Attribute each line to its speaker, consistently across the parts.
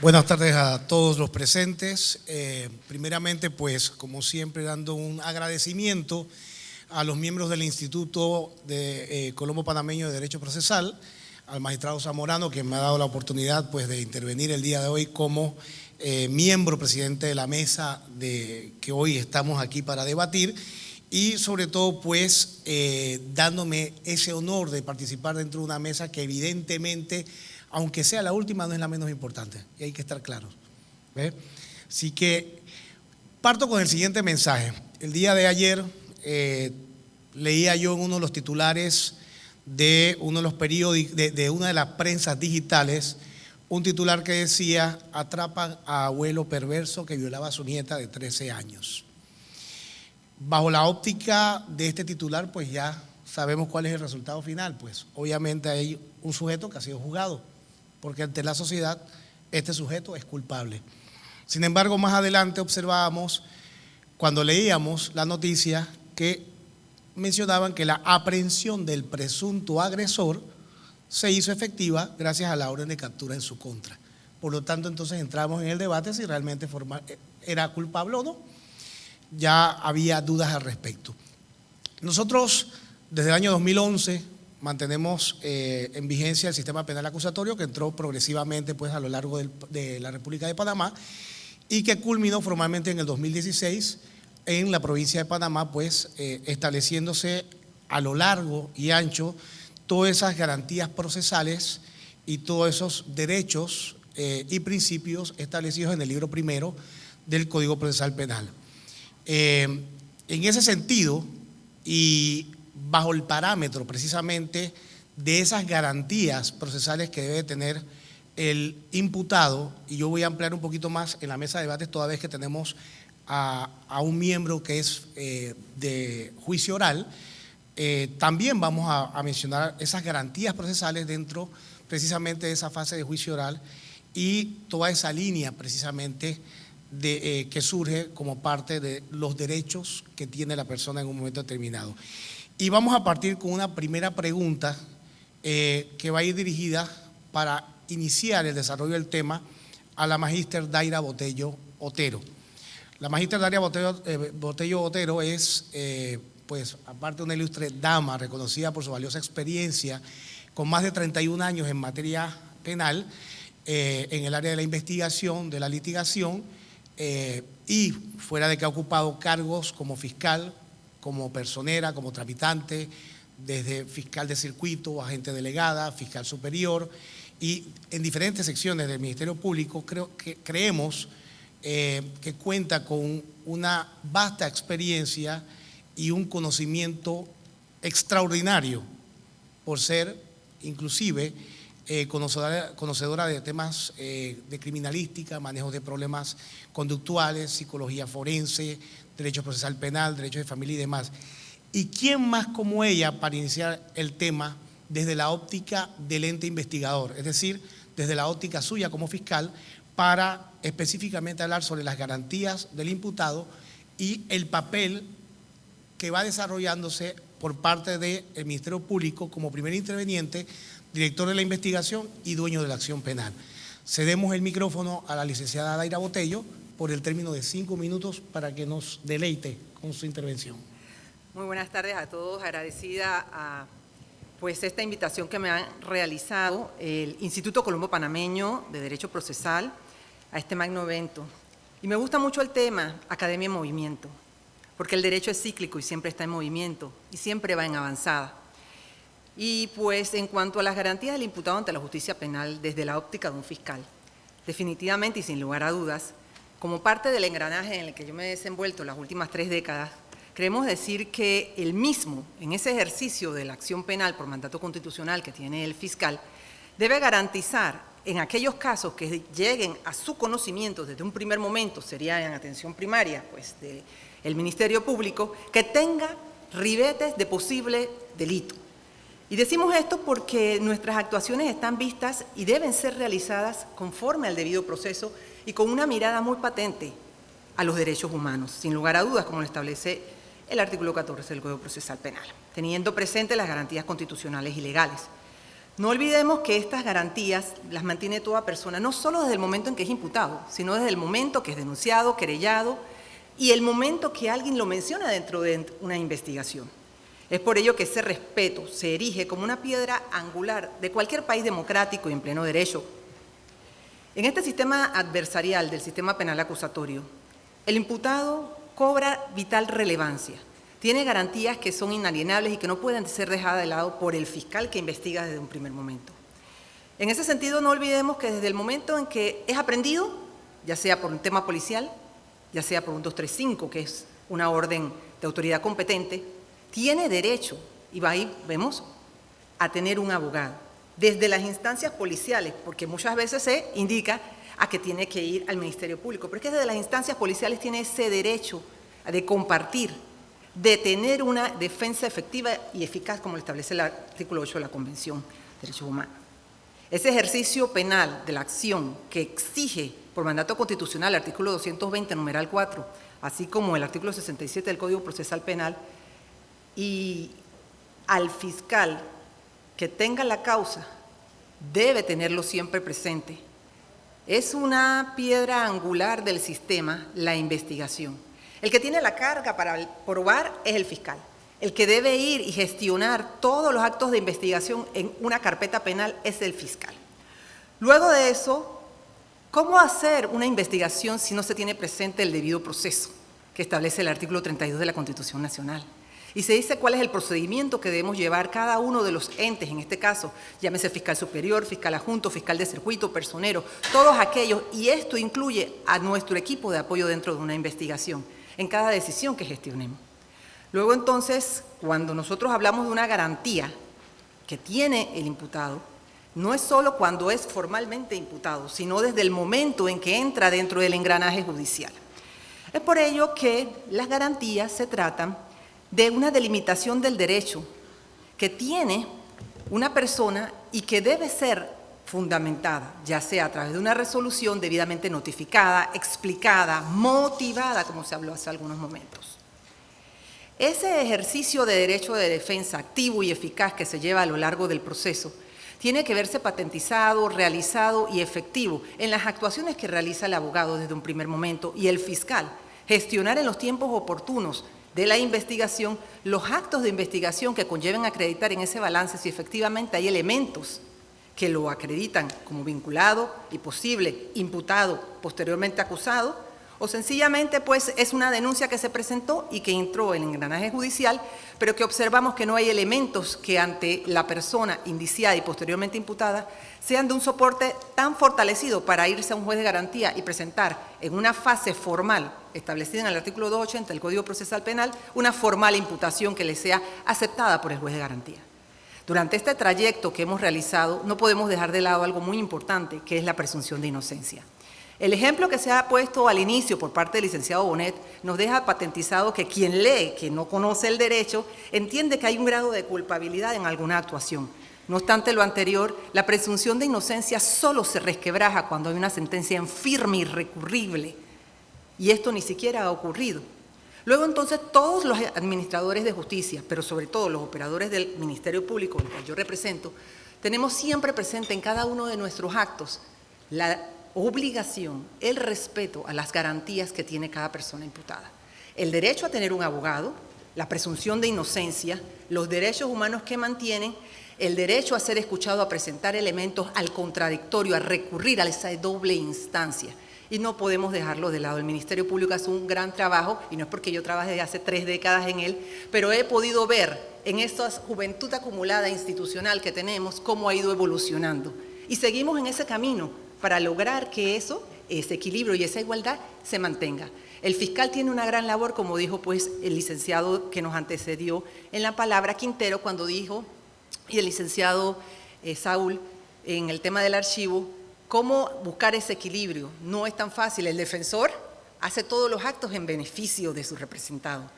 Speaker 1: Buenas tardes a todos los presentes. Primeramente, pues, como siempre, dando un agradecimiento a los miembros del Instituto de Colombo Panameño de Derecho Procesal, al magistrado Zamorano, que me ha dado la oportunidad, pues, de intervenir el día de hoy como miembro presidente de la mesa que hoy estamos aquí para debatir, y sobre todo, pues, dándome ese honor de participar dentro de una mesa que evidentemente, aunque sea la última, no es la menos importante, y hay que estar claros. ¿Ve? Así que parto con el siguiente mensaje. El día de ayer leía yo en uno de los titulares de uno de los periódicos, de una de las prensas digitales, un titular que decía: atrapan a abuelo perverso que violaba a su nieta de 13 años. Bajo la óptica de este titular, pues ya sabemos cuál es el resultado final. Pues obviamente hay un sujeto que ha sido juzgado, porque ante la sociedad este sujeto es culpable. Sin embargo, más adelante observábamos, cuando leíamos la noticia, que mencionaban que la aprehensión del presunto agresor se hizo efectiva gracias a la orden de captura en su contra. Por lo tanto, entonces entramos en el debate si realmente era culpable o no. Ya había dudas al respecto. Nosotros, desde el año 2011, mantenemos en vigencia el sistema penal acusatorio, que entró progresivamente, pues, a lo largo de la República de Panamá, y que culminó formalmente en el 2016 en la provincia de Panamá, pues, estableciéndose a lo largo y ancho todas esas garantías procesales y todos esos derechos y principios establecidos en el libro primero del Código Procesal Penal. En ese sentido, y bajo el parámetro precisamente de esas garantías procesales que debe tener el imputado, y yo voy a ampliar un poquito más en la mesa de debates toda vez que tenemos a un miembro que es de juicio oral, también vamos a mencionar esas garantías procesales dentro precisamente de esa fase de juicio oral y toda esa línea precisamente que surge como parte de los derechos que tiene la persona en un momento determinado. Y vamos a partir con una primera pregunta que va a ir dirigida, para iniciar el desarrollo del tema, a la magíster Daira Botello Otero. La magíster Daira Botello Otero es, pues, aparte de una ilustre dama reconocida por su valiosa experiencia, con más de 31 años en materia penal, en el área de la investigación, de la litigación, y fuera de que ha ocupado cargos como fiscal, como personera, como tramitante, desde fiscal de circuito, agente delegada, fiscal superior, y en diferentes secciones del Ministerio Público. Creemos que cuenta con una vasta experiencia y un conocimiento extraordinario, por ser inclusive conocedora de temas de criminalística, manejo de problemas conductuales, psicología forense, derecho procesal penal, derecho de familia y demás. ¿Y quién más como ella para iniciar el tema desde la óptica del ente investigador? Es decir, desde la óptica suya como fiscal, para específicamente hablar sobre las garantías del imputado y el papel que va desarrollándose por parte del Ministerio Público como primer interveniente, director de la investigación y dueño de la acción penal. Cedemos el micrófono a la licenciada Daira Botello por el término de 5 minutos para que nos deleite con su intervención.
Speaker 2: Muy buenas tardes a todos, agradecida a pues esta invitación que me han realizado el Instituto Colombo Panameño de Derecho Procesal a este magno evento. Y me gusta mucho el tema Academia en Movimiento, porque el derecho es cíclico y siempre está en movimiento y siempre va en avanzada. Y pues en cuanto a las garantías del imputado ante la justicia penal desde la óptica de un fiscal, definitivamente y sin lugar a dudas, como parte del engranaje en el que yo me he desenvuelto las últimas 3 décadas, queremos decir que el mismo, en ese ejercicio de la acción penal por mandato constitucional que tiene el fiscal, debe garantizar en aquellos casos que lleguen a su conocimiento desde un primer momento, sería en atención primaria, pues del Ministerio Público, que tenga ribetes de posible delito. Y decimos esto porque nuestras actuaciones están vistas y deben ser realizadas conforme al debido proceso y con una mirada muy patente a los derechos humanos, sin lugar a dudas, como lo establece el artículo 14 del Código Procesal Penal, teniendo presente las garantías constitucionales y legales. No olvidemos que estas garantías las mantiene toda persona, no solo desde el momento en que es imputado, sino desde el momento que es denunciado, querellado y el momento que alguien lo menciona dentro de una investigación. Es por ello que ese respeto se erige como una piedra angular de cualquier país democrático y en pleno derecho. En este sistema adversarial del sistema penal acusatorio, el imputado cobra vital relevancia. Tiene garantías que son inalienables y que no pueden ser dejadas de lado por el fiscal que investiga desde un primer momento. En ese sentido, no olvidemos que desde el momento en que es aprendido, ya sea por un tema policial, ya sea por un 235, que es una orden de autoridad competente, tiene derecho, y ahí vemos, a tener un abogado. Desde las instancias policiales, porque muchas veces se indica a que tiene que ir al Ministerio Público, pero es que desde las instancias policiales tiene ese derecho de compartir, de tener una defensa efectiva y eficaz, como lo establece el artículo 8 de la Convención de Derechos Humanos. Ese ejercicio penal de la acción que exige por mandato constitucional el artículo 220, numeral 4, así como el artículo 67 del Código Procesal Penal, y al fiscal que tenga la causa debe tenerlo siempre presente. Es una piedra angular del sistema, la investigación. El que tiene la carga para probar es el fiscal. El que debe ir y gestionar todos los actos de investigación en una carpeta penal es el fiscal. Luego de eso, ¿cómo hacer una investigación si no se tiene presente el debido proceso que establece el artículo 32 de la Constitución Nacional? Y se dice cuál es el procedimiento que debemos llevar cada uno de los entes, en este caso, llámese fiscal superior, fiscal adjunto, fiscal de circuito, personero, todos aquellos, y esto incluye a nuestro equipo de apoyo dentro de una investigación, en cada decisión que gestionemos. Luego entonces, cuando nosotros hablamos de una garantía que tiene el imputado, no es solo cuando es formalmente imputado, sino desde el momento en que entra dentro del engranaje judicial. Es por ello que las garantías se tratan de una delimitación del derecho que tiene una persona y que debe ser fundamentada, ya sea a través de una resolución debidamente notificada, explicada, motivada, como se habló hace algunos momentos. Ese ejercicio de derecho de defensa activo y eficaz que se lleva a lo largo del proceso tiene que verse patentizado, realizado y efectivo en las actuaciones que realiza el abogado desde un primer momento y el fiscal, gestionar en los tiempos oportunos de la investigación los actos de investigación que conlleven a acreditar en ese balance si efectivamente hay elementos que lo acreditan como vinculado y posible imputado, posteriormente acusado, o sencillamente pues es una denuncia que se presentó y que entró en el engranaje judicial, pero que observamos que no hay elementos que ante la persona indiciada y posteriormente imputada sean de un soporte tan fortalecido para irse a un juez de garantía y presentar en una fase formal establecida en el artículo 280 del Código Procesal Penal una formal imputación que le sea aceptada por el juez de garantía. Durante este trayecto que hemos realizado no podemos dejar de lado algo muy importante, que es la presunción de inocencia. El ejemplo que se ha puesto al inicio por parte del licenciado Bonet nos deja patentizado que quien lee, que no conoce el derecho, entiende que hay un grado de culpabilidad en alguna actuación. No obstante lo anterior, la presunción de inocencia solo se resquebraja cuando hay una sentencia en firme y irrecurrible, y esto ni siquiera ha ocurrido. Luego entonces todos los administradores de justicia, pero sobre todo los operadores del Ministerio Público, el cual yo represento, tenemos siempre presente en cada uno de nuestros actos la obligación, el respeto a las garantías que tiene cada persona imputada. El derecho a tener un abogado, la presunción de inocencia, los derechos humanos que mantienen, el derecho a ser escuchado, a presentar elementos al contradictorio, a recurrir a esa doble instancia. Y no podemos dejarlo de lado. El Ministerio Público hace un gran trabajo, y no es porque yo trabaje desde hace 3 décadas en él, pero he podido ver en esta juventud acumulada institucional que tenemos cómo ha ido evolucionando. Y seguimos en ese camino para lograr que eso, ese equilibrio y esa igualdad se mantenga. El fiscal tiene una gran labor, como dijo pues el licenciado que nos antecedió en la palabra, Quintero, cuando dijo, y el licenciado Saúl, en el tema del archivo, cómo buscar ese equilibrio. No es tan fácil. El defensor hace todos los actos en beneficio de su representado.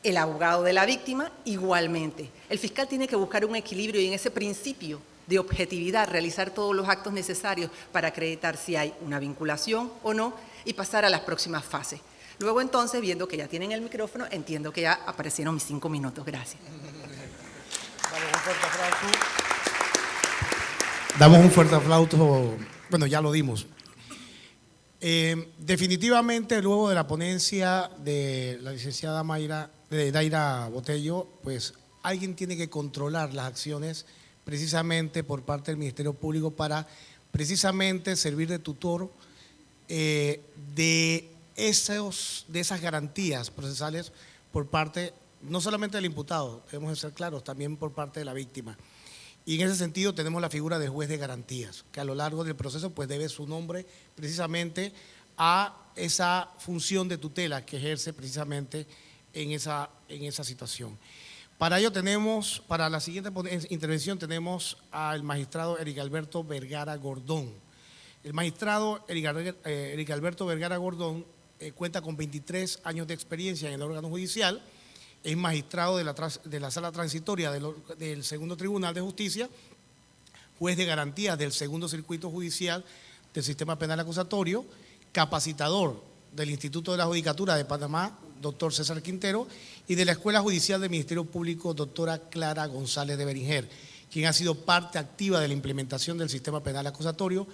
Speaker 2: El abogado de la víctima, igualmente. El fiscal tiene que buscar un equilibrio y en ese principio de objetividad, realizar todos los actos necesarios para acreditar si hay una vinculación o no y pasar a las próximas fases. Luego entonces, viendo que ya tienen el micrófono, entiendo que ya aparecieron mis 5 minutos. Gracias.
Speaker 1: Vale, un fuerte aplauso. Damos un fuerte aplauso, bueno, ya lo dimos. Definitivamente, luego de la ponencia de la licenciada Daira Botello, pues alguien tiene que controlar las acciones precisamente por parte del Ministerio Público para precisamente servir de tutor de esas garantías procesales por parte no solamente del imputado, debemos ser claros, también por parte de la víctima. Y en ese sentido tenemos la figura del juez de garantías, que a lo largo del proceso pues debe su nombre precisamente a esa función de tutela que ejerce precisamente en esa situación. Para ello tenemos, para la siguiente intervención tenemos al magistrado Eric Alberto Vergara Gordón. El magistrado Eric Alberto Vergara Gordón cuenta con 23 años de experiencia en el órgano judicial. Es magistrado de la Sala Transitoria del Segundo Tribunal de Justicia, juez de garantías del Segundo Circuito Judicial del Sistema Penal Acusatorio, capacitador del Instituto de la Judicatura de Panamá, doctor César Quintero, y de la Escuela Judicial del Ministerio Público, doctora Clara González de Beringer, quien ha sido parte activa de la implementación del Sistema Penal Acusatorio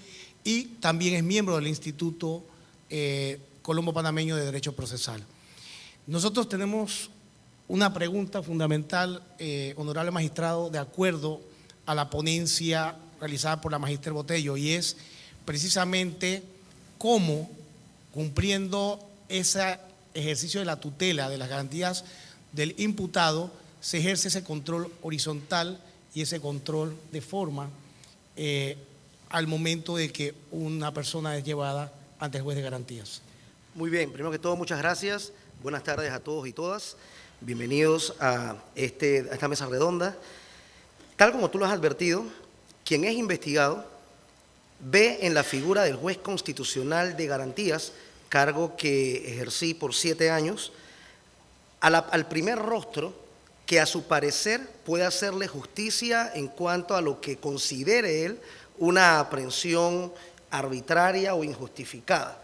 Speaker 1: y también es miembro del Instituto Colombo Panameño de Derecho Procesal. Nosotros tenemos una pregunta fundamental, honorable magistrado, de acuerdo a la ponencia realizada por la magíster Botello, y es precisamente cómo, cumpliendo ese ejercicio de la tutela de las garantías del imputado, se ejerce ese control horizontal y ese control de forma al momento de que una persona es llevada ante el juez de garantías.
Speaker 3: Muy bien, primero que todo, muchas gracias. Buenas tardes a todos y todas. Bienvenidos a esta mesa redonda. Tal como tú lo has advertido, quien es investigado ve en la figura del juez constitucional de garantías, cargo que ejercí por 7 años, al primer rostro que a su parecer puede hacerle justicia en cuanto a lo que considere él una aprehensión arbitraria o injustificada.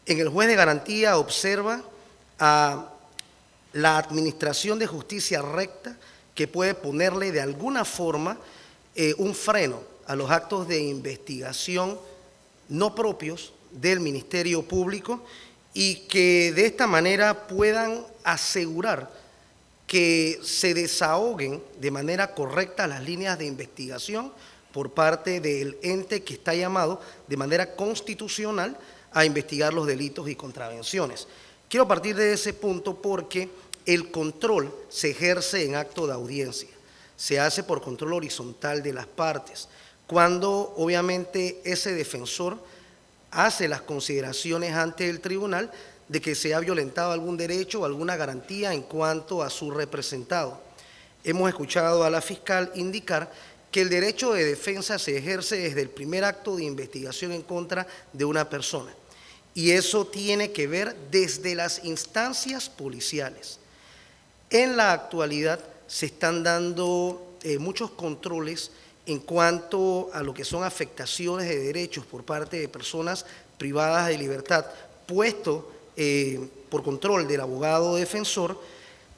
Speaker 3: En el juez de garantía observa a la administración de justicia recta que puede ponerle de alguna forma un freno a los actos de investigación no propios del Ministerio Público y que de esta manera puedan asegurar que se desahoguen de manera correcta las líneas de investigación por parte del ente que está llamado de manera constitucional a investigar los delitos y contravenciones. Quiero partir de ese punto porque el control se ejerce en acto de audiencia, se hace por control horizontal de las partes, cuando obviamente ese defensor hace las consideraciones ante el tribunal de que se ha violentado algún derecho o alguna garantía en cuanto a su representado. Hemos escuchado a la fiscal indicar que el derecho de defensa se ejerce desde el primer acto de investigación en contra de una persona. Y eso tiene que ver desde las instancias policiales. En la actualidad se están dando muchos controles en cuanto a lo que son afectaciones de derechos por parte de personas privadas de libertad, puesto por control del abogado defensor,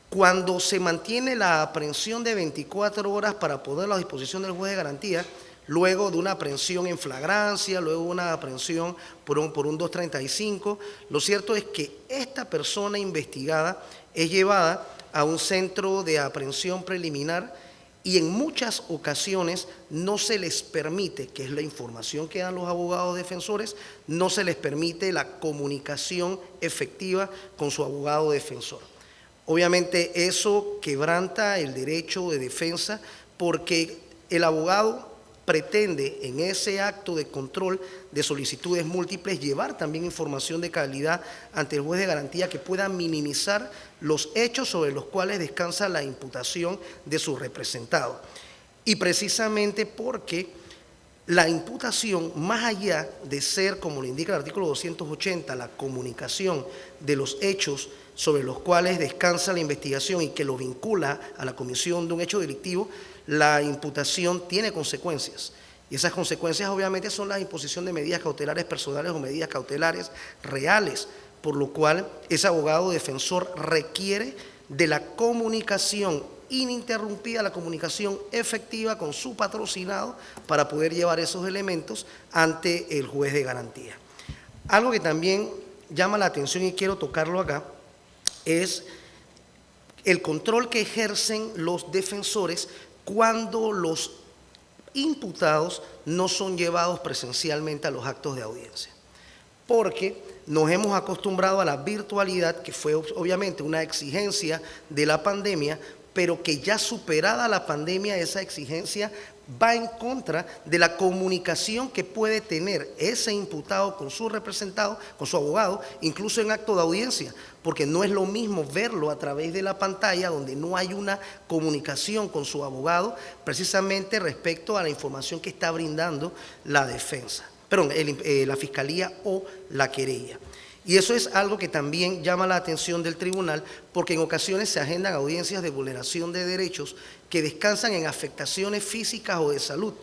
Speaker 3: cuando se mantiene la aprehensión de 24 horas para ponerlo a disposición del juez de garantía, luego de una aprehensión en flagrancia, luego de una aprehensión por un 235, lo cierto es que esta persona investigada es llevada a un centro de aprehensión preliminar y en muchas ocasiones no se les permite, que es la información que dan los abogados defensores, no se les permite la comunicación efectiva con su abogado defensor. Obviamente eso quebranta el derecho de defensa porque el abogado pretende en ese acto de control de solicitudes múltiples llevar también información de calidad ante el juez de garantía que pueda minimizar los hechos sobre los cuales descansa la imputación de su representado. Y precisamente porque la imputación, más allá de ser, como lo indica el artículo 280, la comunicación de los hechos sobre los cuales descansa la investigación y que lo vincula a la comisión de un hecho delictivo, la imputación tiene consecuencias. Y esas consecuencias obviamente son la imposición de medidas cautelares personales o medidas cautelares reales, por lo cual ese abogado defensor requiere de la comunicación ininterrumpida la comunicación efectiva con su patrocinado para poder llevar esos elementos ante el juez de garantía. Algo que también llama la atención y quiero tocarlo acá es el control que ejercen los defensores cuando los imputados no son llevados presencialmente a los actos de audiencia. Porque nos hemos acostumbrado a la virtualidad, que fue obviamente una exigencia de la pandemia, pero que ya superada la pandemia, esa exigencia va en contra de la comunicación que puede tener ese imputado con su representado, con su abogado, incluso en acto de audiencia, porque no es lo mismo verlo a través de la pantalla, donde no hay una comunicación con su abogado, precisamente respecto a la información que está brindando la defensa, la fiscalía o la querella. Y eso es algo que también llama la atención del tribunal, porque en ocasiones se agendan audiencias de vulneración de derechos que descansan en afectaciones físicas o de salud,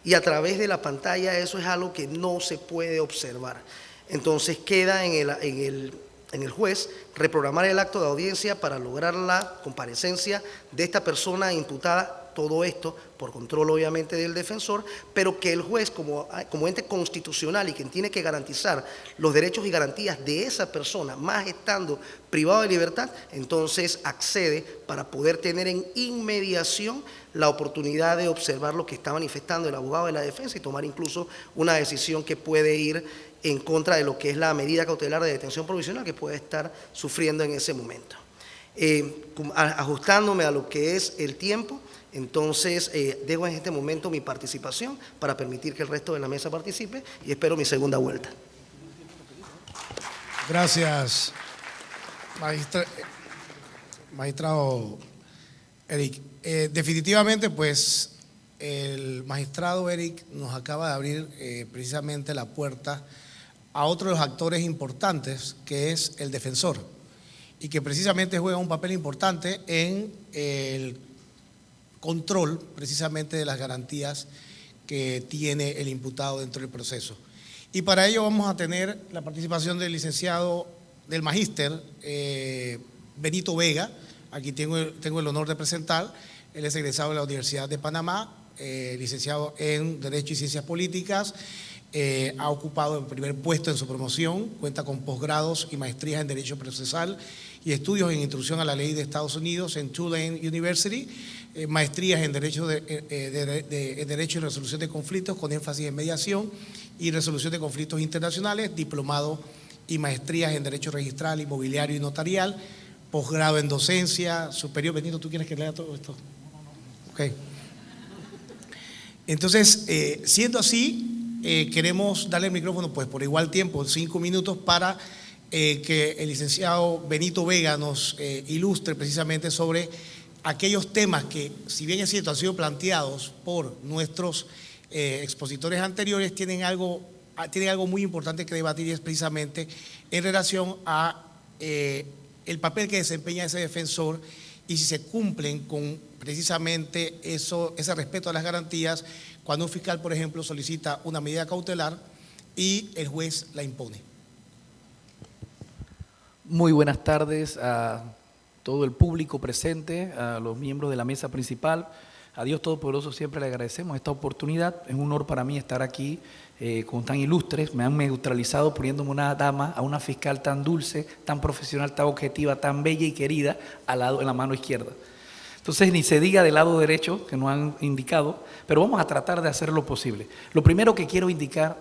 Speaker 3: y a través de la pantalla eso es algo que no se puede observar. Entonces queda en el juez reprogramar el acto de audiencia para lograr la comparecencia de esta persona imputada, todo esto por control obviamente del defensor, pero que el juez como ente constitucional y quien tiene que garantizar los derechos y garantías de esa persona, más estando privado de libertad, entonces accede para poder tener en inmediación la oportunidad de observar lo que está manifestando el abogado de la defensa y tomar incluso una decisión que puede ir en contra de lo que es la medida cautelar de detención provisional que puede estar sufriendo en ese momento. Ajustándome a lo que es el tiempo, entonces dejo en este momento mi participación para permitir que el resto de la mesa participe y espero mi segunda vuelta.
Speaker 1: Gracias, magistrado Eric. Definitivamente, pues, el magistrado Eric nos acaba de abrir precisamente la puerta a otro de los actores importantes, que es el defensor, y que precisamente juega un papel importante en el control precisamente de las garantías que tiene el imputado dentro del proceso. Y para ello vamos a tener la participación del licenciado, del magíster Benito Vega, aquí tengo el honor de presentar. Él es egresado de la Universidad de Panamá, licenciado en Derecho y Ciencias Políticas, ha ocupado el primer puesto en su promoción, cuenta con posgrados y maestrías en Derecho Procesal y estudios en Introducción a la Ley de Estados Unidos en Tulane University, maestrías en Derecho Derecho y Resolución de Conflictos con énfasis en mediación y resolución de conflictos internacionales, diplomado y maestrías en Derecho Registral, Inmobiliario y Notarial, posgrado en Docencia Superior. Benito, ¿tú quieres que lea todo esto? Ok. Entonces, siendo así, queremos darle el micrófono pues por igual tiempo, 5 minutos, para que el licenciado Benito Vega nos ilustre precisamente sobre aquellos temas que, si bien es cierto, han sido planteados por nuestros expositores anteriores, tienen algo muy importante que debatir, y es precisamente en relación a el papel que desempeña ese defensor y si se cumplen con precisamente ese respeto a las garantías cuando un fiscal, por ejemplo, solicita una medida cautelar y el juez la impone.
Speaker 4: Muy buenas tardes a todo el público presente, a los miembros de la mesa principal. A Dios Todopoderoso siempre le agradecemos esta oportunidad. Es un honor para mí estar aquí con tan ilustres. Me han neutralizado poniéndome una dama, a una fiscal tan dulce, tan profesional, tan objetiva, tan bella y querida en la mano izquierda. Entonces, ni se diga del lado derecho, que nos han indicado, pero vamos a tratar de hacer lo posible. Lo primero que quiero indicar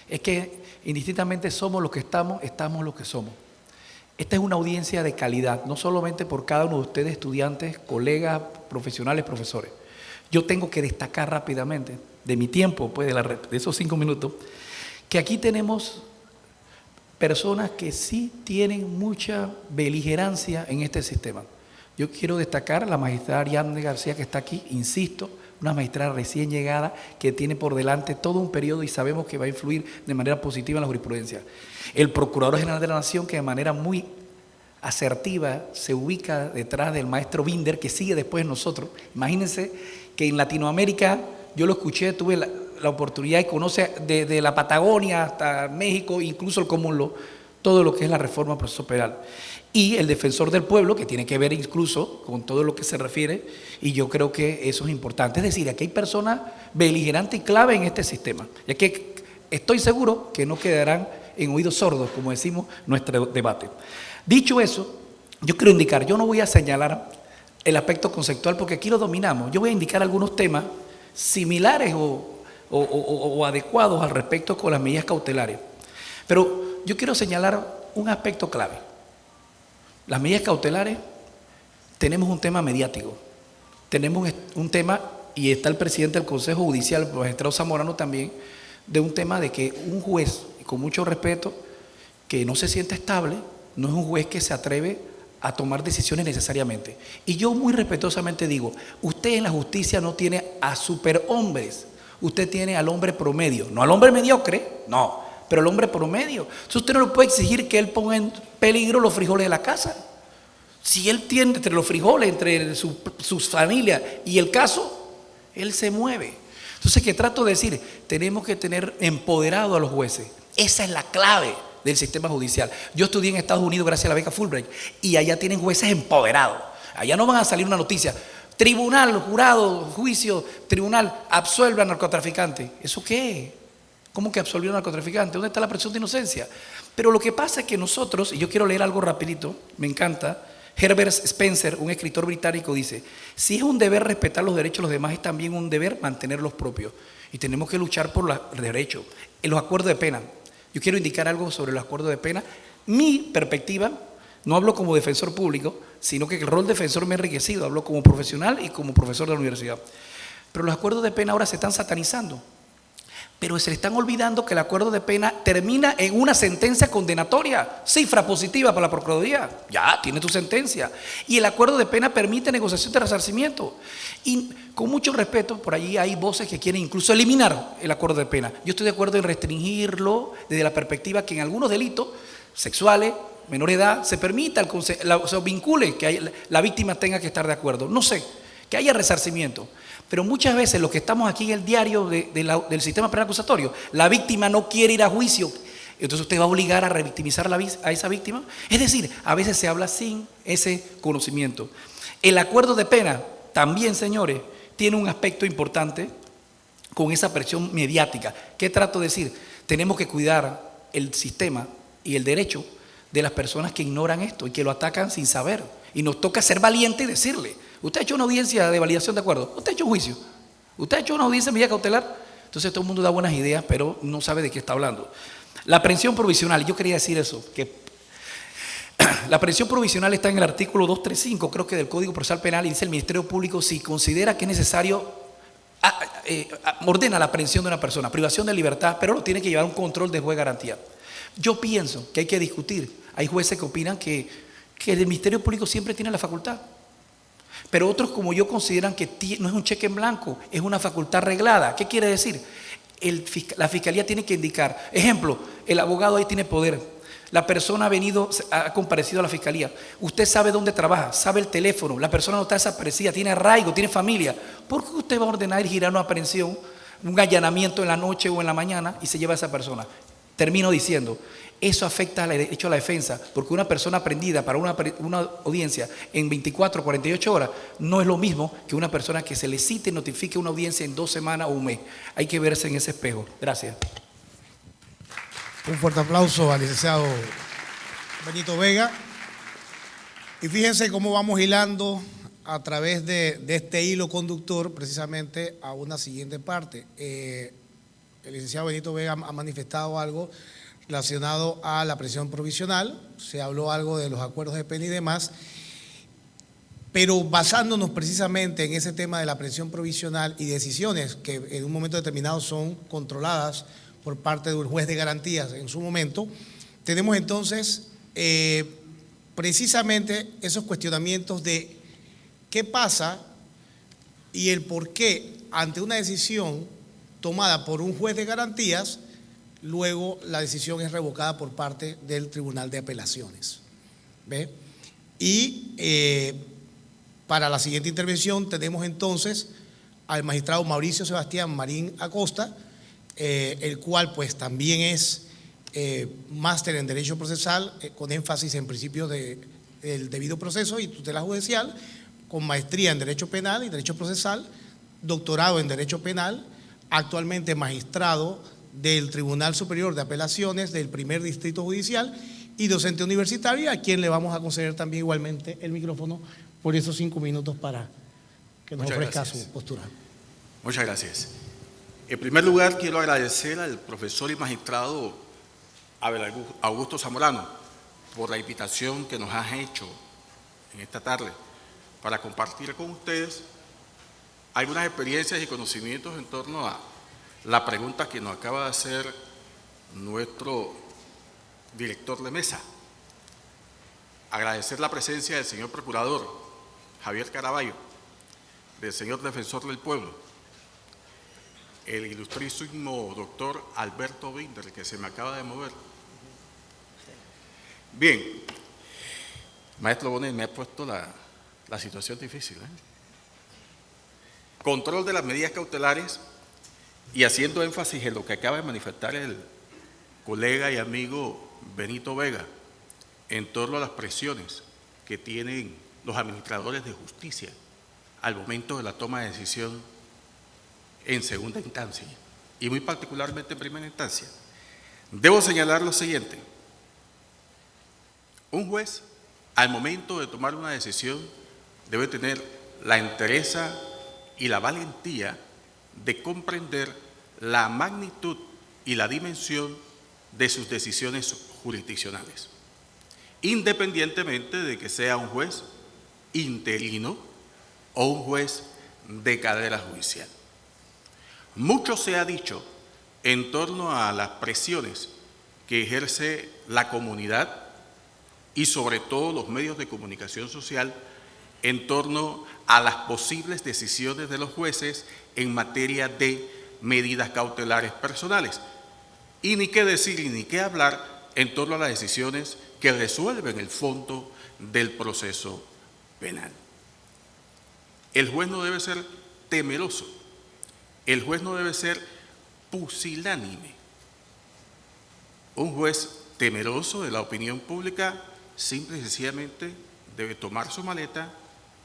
Speaker 4: es que indistintamente somos lo que estamos lo que somos. Esta es una audiencia de calidad, no solamente por cada uno de ustedes, estudiantes, colegas, profesionales, profesores. Yo tengo que destacar rápidamente, de mi tiempo, pues de esos 5 minutos, que aquí tenemos personas que sí tienen mucha beligerancia en este sistema. Yo quiero destacar a la magistrada Ariadne García, que está aquí, insisto, una magistrada recién llegada que tiene por delante todo un periodo y sabemos que va a influir de manera positiva en la jurisprudencia. El Procurador General de la Nación, que de manera muy asertiva se ubica detrás del maestro Binder, que sigue después de nosotros. Imagínense que en Latinoamérica, yo lo escuché, tuve la oportunidad y conoce de la Patagonia hasta México, incluso el Common Law, todo lo que es la reforma procesal penal. y el defensor del pueblo, que tiene que ver incluso con todo lo que se refiere, y yo creo que eso es importante. Es decir, aquí hay personas beligerantes y clave en este sistema, ya que estoy seguro que no quedarán en oídos sordos, como decimos, nuestro debate. Dicho eso, yo quiero indicar, yo no voy a señalar el aspecto conceptual porque aquí lo dominamos, yo voy a indicar algunos temas similares o adecuados al respecto con las medidas cautelares. Pero yo quiero señalar un aspecto clave. Las medidas cautelares, tenemos un tema mediático, tenemos un tema, y está el presidente del Consejo Judicial, el magistrado Zamorano también, de un tema de que un juez, con mucho respeto, que no se siente estable, no es un juez que se atreve a tomar decisiones necesariamente. Y yo muy respetuosamente digo, usted en la justicia no tiene a superhombres, usted tiene al hombre promedio, no al hombre mediocre, no, pero el hombre promedio. Entonces usted no le puede exigir que él ponga en peligro los frijoles de la casa. Si él tiene entre los frijoles, entre su familia y el caso, él se mueve. Entonces, ¿qué trato de decir? Tenemos que tener empoderado a los jueces. Esa es la clave del sistema judicial. Yo estudié en Estados Unidos gracias a la beca Fulbright y allá tienen jueces empoderados. Allá no van a salir una noticia: tribunal, jurado, juicio, tribunal, absuelve al narcotraficante. ¿Eso qué? ¿Cómo que absolvió al narcotraficante? ¿Dónde está la presunción de inocencia? Pero lo que pasa es que nosotros, y yo quiero leer algo rapidito, me encanta. Herbert Spencer, un escritor británico, dice: si es un deber respetar los derechos de los demás, es también un deber mantener los propios. Y tenemos que luchar por los derechos. En los acuerdos de pena, yo quiero indicar algo sobre los acuerdos de pena. Mi perspectiva, no hablo como defensor público, sino que el rol de defensor me ha enriquecido. Hablo como profesional y como profesor de la universidad. Pero los acuerdos de pena ahora se están satanizando. Pero se le están olvidando que el acuerdo de pena termina en una sentencia condenatoria, cifra positiva para la Procuraduría. Ya, tiene tu sentencia. Y el acuerdo de pena permite negociación de resarcimiento. Y con mucho respeto, por allí hay voces que quieren incluso eliminar el acuerdo de pena. Yo estoy de acuerdo en restringirlo desde la perspectiva que en algunos delitos sexuales, menor edad, se permita, se vincule, que la víctima tenga que estar de acuerdo. No sé, que haya resarcimiento. Pero muchas veces los que estamos aquí en el diario del sistema penal acusatorio, la víctima no quiere ir a juicio, entonces usted va a obligar a revictimizar a esa víctima. Es decir, a veces se habla sin ese conocimiento. El acuerdo de pena también, señores, tiene un aspecto importante con esa presión mediática. ¿Qué trato de decir? Tenemos que cuidar el sistema y el derecho de las personas que ignoran esto y que lo atacan sin saber. Y nos toca ser valientes y decirle: usted ha hecho una audiencia de validación de acuerdo, usted ha hecho un juicio, usted ha hecho una audiencia de medida cautelar. Entonces todo el mundo da buenas ideas, pero no sabe de qué está hablando. La aprehensión provisional, yo quería decir eso, que la aprehensión provisional está en el artículo 235, creo que del Código Procesal Penal, y dice: el Ministerio Público, si considera que es necesario, ordena la aprehensión de una persona, privación de libertad, pero lo tiene que llevar un control de juez de garantía. Yo pienso que hay que discutir. Hay jueces que opinan que el Ministerio Público siempre tiene la facultad. Pero otros, como yo, consideran que no es un cheque en blanco, es una facultad reglada. ¿Qué quiere decir? La fiscalía tiene que indicar. Ejemplo, el abogado ahí tiene poder. La persona ha comparecido a la fiscalía. Usted sabe dónde trabaja, sabe el teléfono. La persona no está desaparecida, tiene arraigo, tiene familia. ¿Por qué usted va a ordenar ir girar una aprehensión, un allanamiento en la noche o en la mañana y se lleva a esa persona? Termino diciendo, eso afecta al derecho a la defensa, porque una persona aprendida para una audiencia en 24 o 48 horas no es lo mismo que una persona que se le cite y notifique una audiencia en 2 semanas o un mes. Hay que verse en ese espejo. Gracias.
Speaker 1: Un fuerte aplauso al licenciado Benito Vega. Y fíjense cómo vamos hilando a través de este hilo conductor precisamente a una siguiente parte. El licenciado Benito Vega ha manifestado algo relacionado a la prisión provisional, se habló algo de los acuerdos de pena y demás, pero basándonos precisamente en ese tema de la prisión provisional y decisiones que en un momento determinado son controladas por parte del juez de garantías en su momento, tenemos entonces precisamente esos cuestionamientos de qué pasa y el por qué ante una decisión tomada por un juez de garantías, luego la decisión es revocada por parte del Tribunal de Apelaciones. ¿Ve? Y para la siguiente intervención tenemos entonces al magistrado Mauricio Sebastián Marín Acosta, el cual pues también es máster en Derecho Procesal con énfasis en principios de el debido proceso y tutela judicial, con maestría en Derecho Penal y Derecho Procesal, doctorado en Derecho Penal, actualmente magistrado del Tribunal Superior de Apelaciones del Primer Distrito Judicial y docente universitario, a quien le vamos a conceder también igualmente el micrófono por esos 5 minutos para que nos ofrezca su postura.
Speaker 5: Muchas gracias. En primer lugar, quiero agradecer al profesor y magistrado Abel Augusto Zamorano por la invitación que nos has hecho en esta tarde para compartir con ustedes algunas experiencias y conocimientos en torno a la pregunta que nos acaba de hacer nuestro director de mesa. Agradecer la presencia del señor procurador Javier Caraballo, del señor defensor del pueblo, el ilustrísimo doctor Alberto Binder, que se me acaba de mover. Bien, maestro Bonet, me ha puesto la situación difícil, Control de las medidas cautelares, y haciendo énfasis en lo que acaba de manifestar el colega y amigo Benito Vega en torno a las presiones que tienen los administradores de justicia al momento de la toma de decisión en segunda instancia y muy particularmente en primera instancia. Debo señalar lo siguiente: un juez al momento de tomar una decisión debe tener la entereza y la valentía de comprender la magnitud y la dimensión de sus decisiones jurisdiccionales, independientemente de que sea un juez interino o un juez de cadena judicial. Mucho se ha dicho en torno a las presiones que ejerce la comunidad y sobre todo los medios de comunicación social en torno a las posibles decisiones de los jueces en materia de medidas cautelares personales. Y ni qué decir y ni qué hablar en torno a las decisiones que resuelven el fondo del proceso penal. El juez no debe ser temeroso, el juez no debe ser pusilánime. Un juez temeroso de la opinión pública simple y sencillamente debe tomar su maleta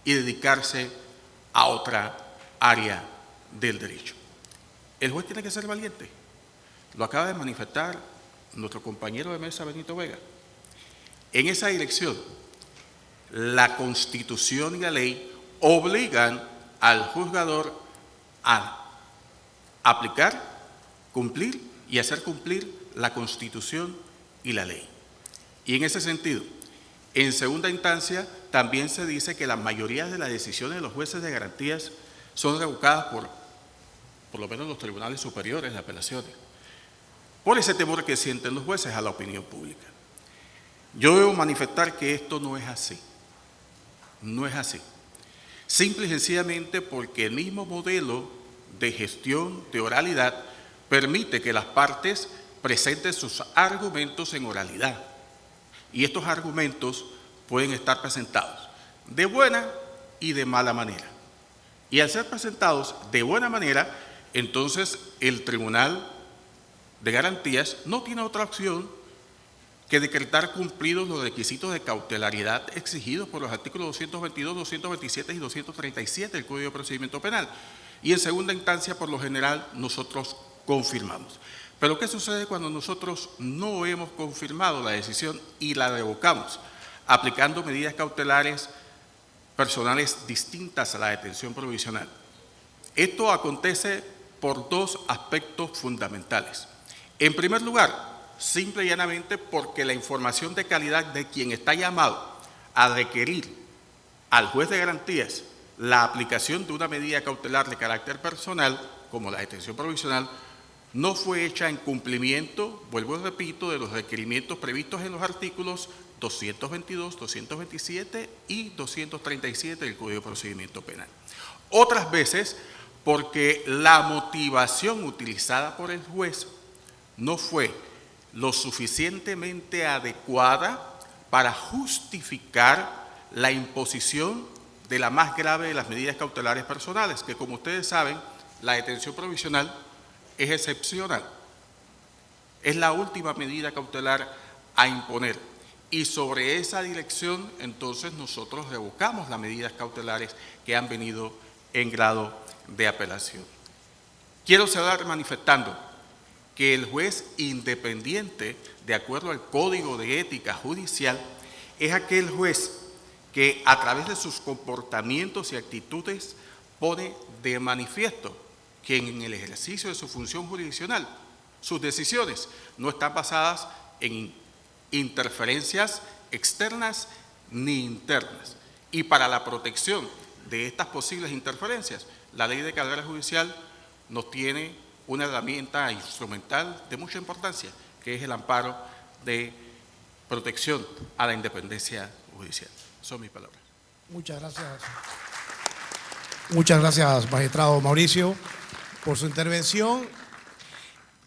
Speaker 5: y dedicarse a otra área del derecho. El juez tiene que ser valiente. Lo acaba de manifestar nuestro compañero de mesa, Benito Vega. En esa dirección, la Constitución y la ley obligan al juzgador a aplicar, cumplir y hacer cumplir la Constitución y la ley. Y en ese sentido, en segunda instancia, también se dice que la mayoría de las decisiones de los jueces de garantías son revocadas por lo menos los tribunales superiores de apelaciones, por ese temor que sienten los jueces a la opinión pública. Yo debo manifestar que esto no es así. No es así. Simple y sencillamente porque el mismo modelo de gestión de oralidad permite que las partes presenten sus argumentos en oralidad. Y estos argumentos pueden estar presentados de buena y de mala manera. Y al ser presentados de buena manera, entonces el Tribunal de Garantías no tiene otra opción que decretar cumplidos los requisitos de cautelaridad exigidos por los artículos 222, 227 y 237 del Código de Procedimiento Penal. Y en segunda instancia, por lo general, nosotros confirmamos. Pero ¿qué sucede cuando nosotros no hemos confirmado la decisión y la revocamos, aplicando medidas cautelares personales distintas a la detención provisional? Esto acontece por dos aspectos fundamentales. En primer lugar, simple y llanamente porque la información de calidad de quien está llamado a requerir al juez de garantías la aplicación de una medida cautelar de carácter personal, como la detención provisional, no fue hecha en cumplimiento, vuelvo y repito, de los requerimientos previstos en los artículos 222, 227 y 237 del Código de Procedimiento Penal. Otras veces porque la motivación utilizada por el juez no fue lo suficientemente adecuada para justificar la imposición de la más grave de las medidas cautelares personales, que como ustedes saben, la detención provisional es excepcional. Es la última medida cautelar a imponer y sobre esa dirección entonces nosotros revocamos las medidas cautelares que han venido en grado de apelación. Quiero cerrar manifestando que el juez independiente, de acuerdo al Código de Ética Judicial, es aquel juez que a través de sus comportamientos y actitudes pone de manifiesto que en el ejercicio de su función jurisdiccional sus decisiones no están basadas en interferencias externas ni internas. Y para la protección de estas posibles interferencias, la Ley de Carrera Judicial nos tiene una herramienta instrumental de mucha importancia, que es el amparo de protección a la independencia judicial. Son mis palabras.
Speaker 1: Muchas gracias. Muchas gracias, magistrado Mauricio, por su intervención.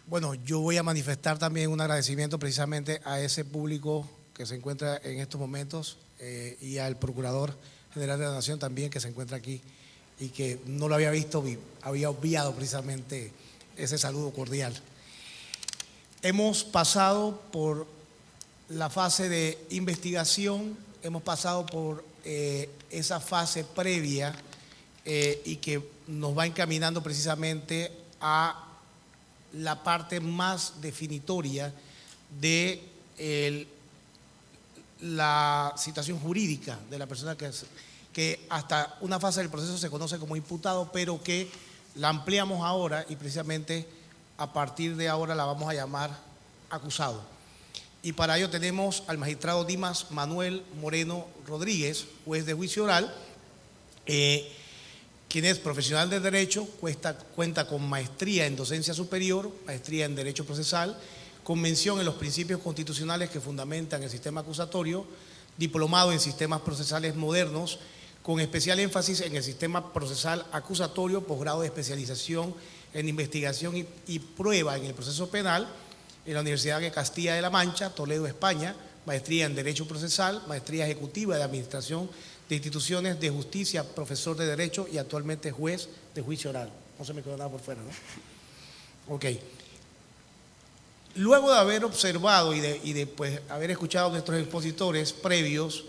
Speaker 1: Bueno, yo voy a manifestar también un agradecimiento precisamente a ese público que se encuentra en estos momentos y al Procurador General de la Nación también que se encuentra aquí y que no lo había visto, había obviado precisamente ese saludo cordial. Hemos pasado por la fase de investigación, hemos pasado por esa fase previa y que nos va encaminando precisamente a la parte más definitoria de la situación jurídica de la persona que hasta una fase del proceso se conoce como imputado, pero que la ampliamos ahora y precisamente a partir de ahora la vamos a llamar acusado. Y para ello tenemos al magistrado Dimas Manuel Moreno Rodríguez, juez de juicio oral, quien es profesional de Derecho, cuenta con maestría en docencia superior, maestría en Derecho Procesal, con mención en los principios constitucionales que fundamentan el sistema acusatorio, diplomado en sistemas procesales modernos, con especial énfasis en el sistema procesal acusatorio, posgrado de especialización en investigación y prueba en el proceso penal, en la Universidad de Castilla de la Mancha, Toledo, España, maestría en Derecho Procesal, maestría ejecutiva de Administración de Instituciones de Justicia, profesor de Derecho y actualmente juez de juicio oral. No se me quedó nada por fuera, ¿no? Ok. Luego de haber observado y de pues, haber escuchado a nuestros expositores previos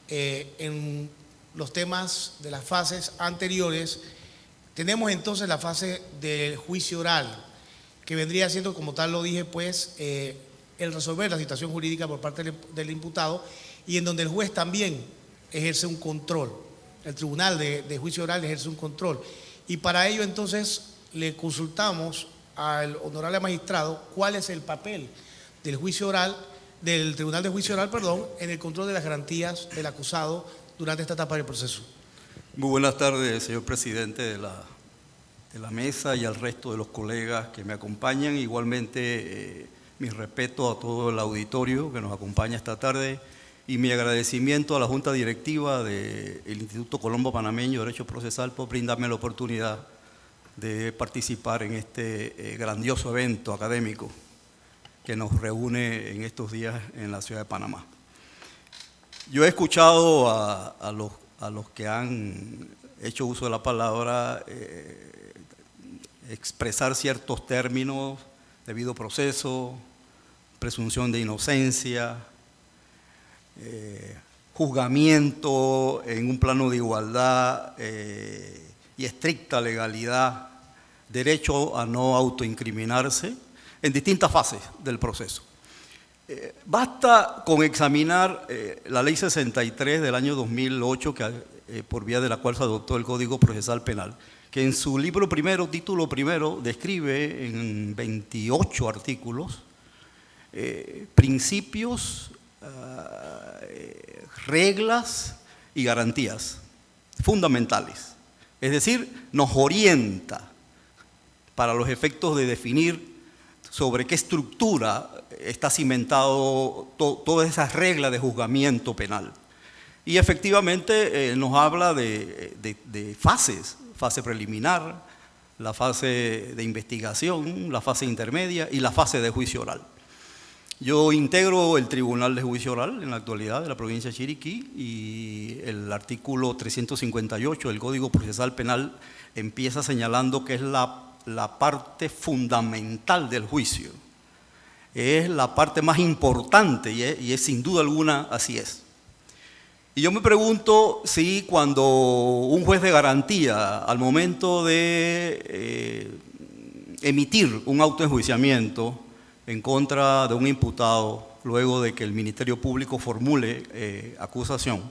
Speaker 1: en los temas de las fases anteriores, tenemos entonces la fase del juicio oral, que vendría siendo, como tal lo dije, pues el resolver la situación jurídica por parte del imputado y en donde el juez también ejerce un control, el tribunal de juicio oral ejerce un control. Y para ello entonces le consultamos al honorable magistrado cuál es el papel del juicio oral, del tribunal de juicio oral, perdón, en el control de las garantías del acusado durante esta etapa del proceso.
Speaker 6: Muy buenas tardes, señor presidente de la mesa y al resto de los colegas que me acompañan. Igualmente, mi respeto a todo el auditorio que nos acompaña esta tarde y mi agradecimiento a la Junta Directiva del Instituto Colombo Panameño de Derecho Procesal por brindarme la oportunidad de participar en este grandioso evento académico que nos reúne en estos días en la ciudad de Panamá. Yo he escuchado a los que han hecho uso de la palabra expresar ciertos términos, debido proceso, presunción de inocencia, juzgamiento en un plano de igualdad y estricta legalidad, derecho a no autoincriminarse en distintas fases del proceso. Basta con examinar la Ley 63 del año 2008, por vía de la cual se adoptó el Código Procesal Penal, que en su libro primero, título primero, describe en 28 artículos principios, reglas y garantías fundamentales. Es decir, nos orienta para los efectos de definir sobre qué estructura está cimentado todas esas reglas de juzgamiento penal. Y efectivamente nos habla de fases, fase preliminar, la fase de investigación, la fase intermedia y la fase de juicio oral. Yo integro el Tribunal de Juicio Oral en la actualidad de la provincia de Chiriquí y el artículo 358 del Código Procesal Penal empieza señalando que es la parte fundamental del juicio, es la parte más importante y es sin duda alguna así es. Y yo me pregunto si cuando un juez de garantía, al momento de emitir un auto de enjuiciamiento en contra de un imputado, luego de que el Ministerio Público formule acusación,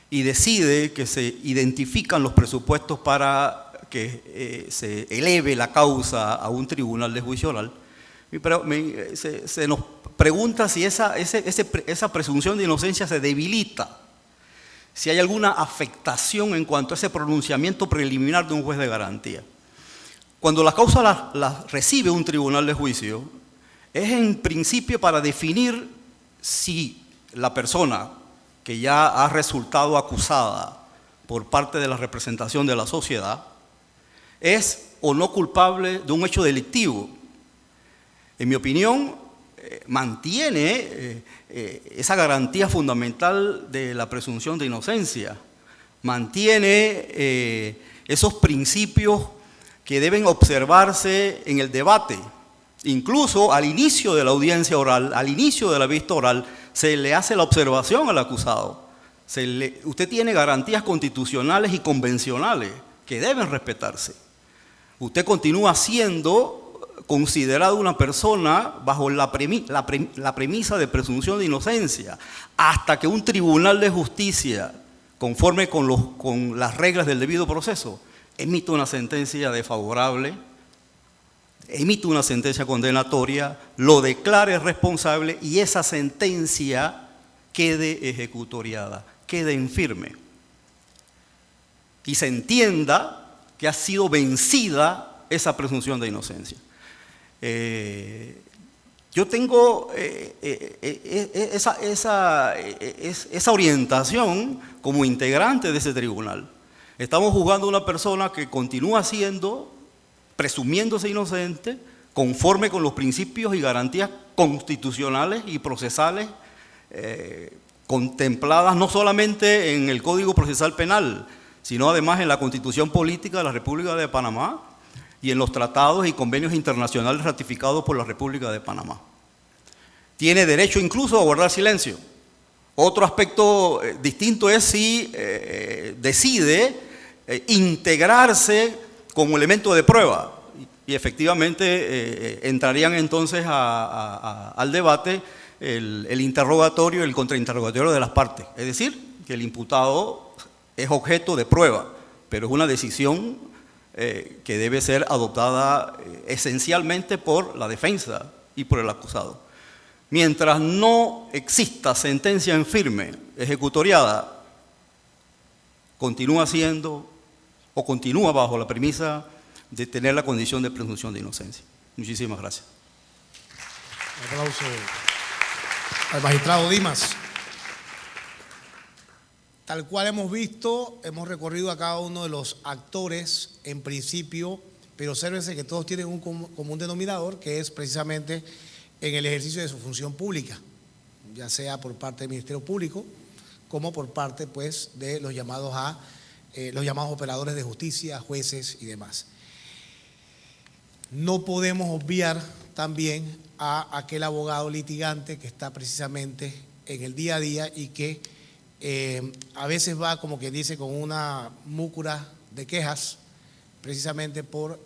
Speaker 6: y decide que se identifican los presupuestos para que se eleve la causa a un tribunal de juicio oral, se nos pregunta si esa presunción de inocencia se debilita, si hay alguna afectación en cuanto a ese pronunciamiento preliminar de un juez de garantía. Cuando la causa la recibe un tribunal de juicio, es en principio para definir si la persona que ya ha resultado acusada por parte de la representación de la sociedad es o no culpable de un hecho delictivo. En mi opinión, mantiene esa garantía fundamental de la presunción de inocencia, mantiene esos principios que deben observarse en el debate. Incluso al inicio de la audiencia oral, al inicio de la vista oral, se le hace la observación al acusado. Usted tiene garantías constitucionales y convencionales que deben respetarse. Usted continúa siendo considerado una persona bajo la premisa de presunción de inocencia, hasta que un tribunal de justicia, conforme con las reglas del debido proceso, emite una sentencia desfavorable, emite una sentencia condenatoria, lo declare responsable y esa sentencia quede ejecutoriada, quede en firme. Y se entienda que ha sido vencida esa presunción de inocencia. Yo tengo esa orientación como integrante de ese tribunal. Estamos juzgando a una persona que continúa siendo, presumiéndose inocente, conforme con los principios y garantías constitucionales y procesales contempladas no solamente en el Código Procesal Penal, sino además en la Constitución Política de la República de Panamá y en los tratados y convenios internacionales ratificados por la República de Panamá. Tiene derecho incluso a guardar silencio. Otro aspecto distinto es si decide integrarse como elemento de prueba y efectivamente entrarían entonces al debate el interrogatorio y el contrainterrogatorio de las partes. Es decir, que el imputado es objeto de prueba, pero es una decisión que debe ser adoptada esencialmente por la defensa y por el acusado. Mientras no exista sentencia en firme, ejecutoriada, continúa siendo o continúa bajo la premisa de tener la condición de presunción de inocencia. Muchísimas gracias.
Speaker 1: Un aplauso al magistrado Dimas. Tal cual hemos visto, hemos recorrido a cada uno de los actores en principio, pero obsérvense que todos tienen un común denominador, que es precisamente en el ejercicio de su función pública, ya sea por parte del Ministerio Público, como por parte pues, de los llamados operadores de justicia, jueces y demás. No podemos obviar también a aquel abogado litigante que está precisamente en el día a día y que a veces va, como quien dice, con una múcura de quejas, precisamente por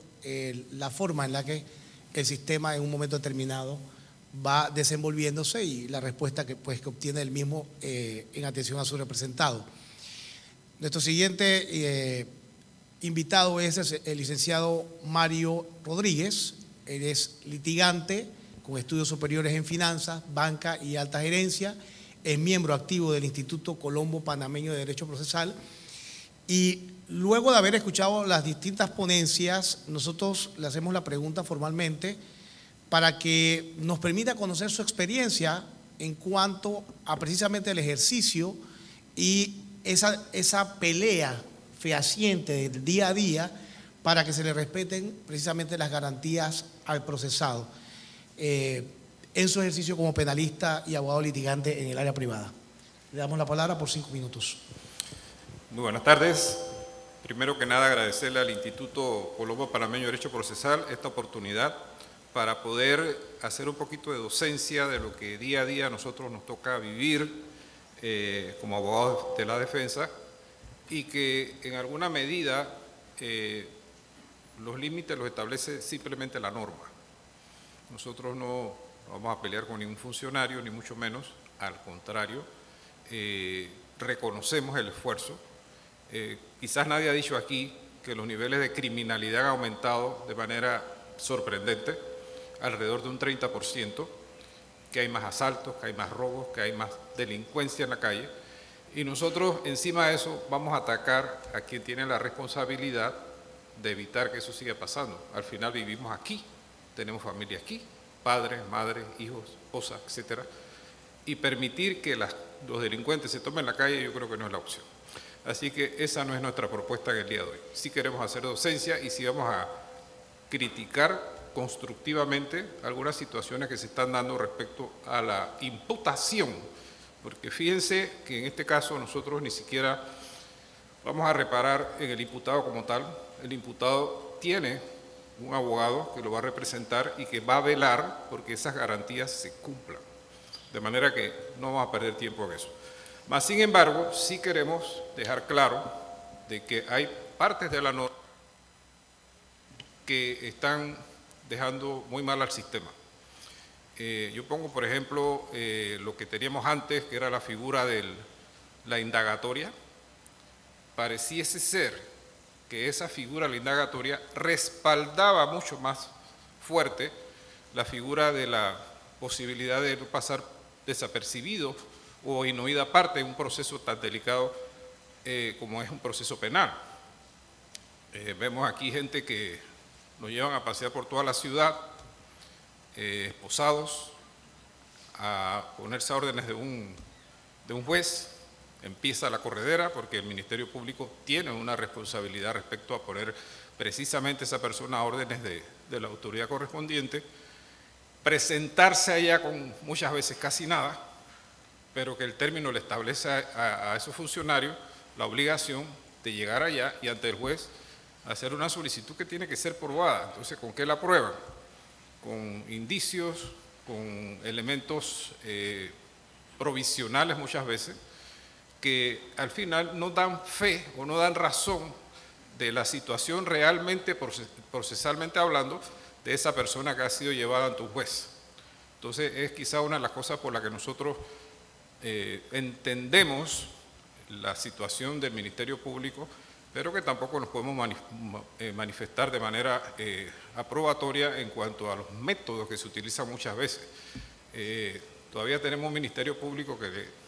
Speaker 1: la forma en la que el sistema en un momento determinado va desenvolviéndose y la respuesta que obtiene el mismo en atención a su representado. Nuestro siguiente invitado es el licenciado Mario Rodríguez. Él es litigante con estudios superiores en finanzas, banca y alta gerencia. Es miembro activo del Instituto Colombo Panameño de Derecho Procesal. Y luego de haber escuchado las distintas ponencias, nosotros le hacemos la pregunta formalmente para que nos permita conocer su experiencia en cuanto a precisamente el ejercicio y esa pelea fehaciente del día a día para que se le respeten precisamente las garantías al procesado en su ejercicio como penalista y abogado litigante en el área privada. Le damos la palabra por 5 minutos.
Speaker 7: Muy buenas tardes. Primero que nada agradecerle al Instituto Colombo Panameño de Derecho Procesal esta oportunidad para poder hacer un poquito de docencia de lo que día a día a nosotros nos toca vivir como abogados de la defensa, y que en alguna medida los límites los establece simplemente la norma. Nosotros no vamos a pelear con ningún funcionario, ni mucho menos, al contrario, reconocemos el esfuerzo. Quizás nadie ha dicho aquí que los niveles de criminalidad han aumentado de manera sorprendente, alrededor de un 30%, que hay más asaltos, que hay más robos, que hay más delincuencia en la calle, y nosotros encima de eso vamos a atacar a quien tiene la responsabilidad de evitar que eso siga pasando. Al final vivimos aquí, tenemos familia aquí, padres, madres, hijos, esposas, etcétera, y permitir que los delincuentes se tomen la calle yo creo que no es la opción. Así que esa no es nuestra propuesta en el día de hoy. Sí queremos hacer docencia y sí vamos a criticar constructivamente algunas situaciones que se están dando respecto a la imputación, porque fíjense que en este caso nosotros ni siquiera vamos a reparar en el imputado como tal. El imputado tiene un abogado que lo va a representar y que va a velar porque esas garantías se cumplan, de manera que no vamos a perder tiempo en eso. Mas, sin embargo, sí queremos dejar claro de que hay partes de la norma que están dejando muy mal al sistema. Yo pongo, por ejemplo, lo que teníamos antes, que era la figura de la indagatoria. Pareciese ser que esa figura, la indagatoria, respaldaba mucho más fuerte la figura de la posibilidad de pasar desapercibido o en oída parte en un proceso tan delicado como es un proceso penal. Vemos aquí gente que nos llevan a pasear por toda la ciudad, esposados, a ponerse a órdenes de un juez. Empieza la corredera porque el Ministerio Público tiene una responsabilidad respecto a poner precisamente a esa persona a órdenes de la autoridad correspondiente, presentarse allá con muchas veces casi nada, pero que el término le establece a esos funcionarios la obligación de llegar allá y ante el juez hacer una solicitud que tiene que ser probada. Entonces, ¿con qué la prueban? Con indicios, con elementos provisionales muchas veces, que al final no dan fe o no dan razón de la situación realmente, procesalmente hablando, de esa persona que ha sido llevada ante un juez. Entonces, es quizá una de las cosas por las que nosotros entendemos la situación del Ministerio Público, pero que tampoco nos podemos manifestar de manera aprobatoria en cuanto a los métodos que se utilizan muchas veces. Todavía tenemos un Ministerio Público que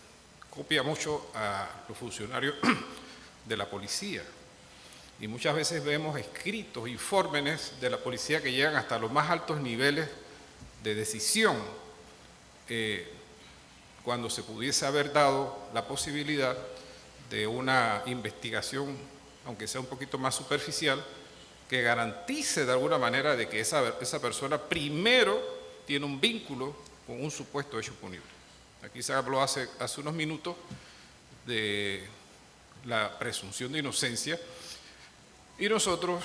Speaker 7: copia mucho a los funcionarios de la policía, y muchas veces vemos escritos, informes de la policía que llegan hasta los más altos niveles de decisión, cuando se pudiese haber dado la posibilidad de una investigación, aunque sea un poquito más superficial, que garantice de alguna manera de que esa persona primero tiene un vínculo con un supuesto hecho punible. Aquí se habló hace unos minutos de la presunción de inocencia, y nosotros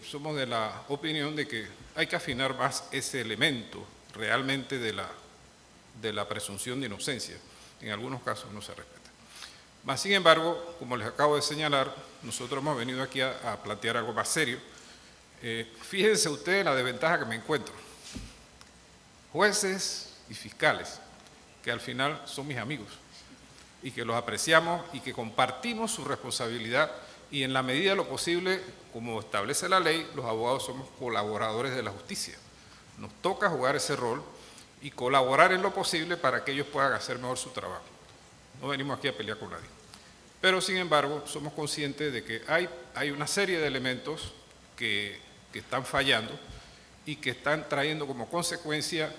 Speaker 7: somos de la opinión de que hay que afinar más ese elemento realmente de la presunción de inocencia. En algunos casos no se respeta. Mas, sin embargo, como les acabo de señalar, nosotros hemos venido aquí a plantear algo más serio. Fíjense ustedes la desventaja que me encuentro. Jueces y fiscales, que al final son mis amigos, y que los apreciamos y que compartimos su responsabilidad, y en la medida de lo posible, como establece la ley, los abogados somos colaboradores de la justicia. Nos toca jugar ese rol y colaborar en lo posible para que ellos puedan hacer mejor su trabajo. No venimos aquí a pelear con nadie. Pero, sin embargo, somos conscientes de que hay una serie de elementos que están fallando y que están trayendo como consecuencia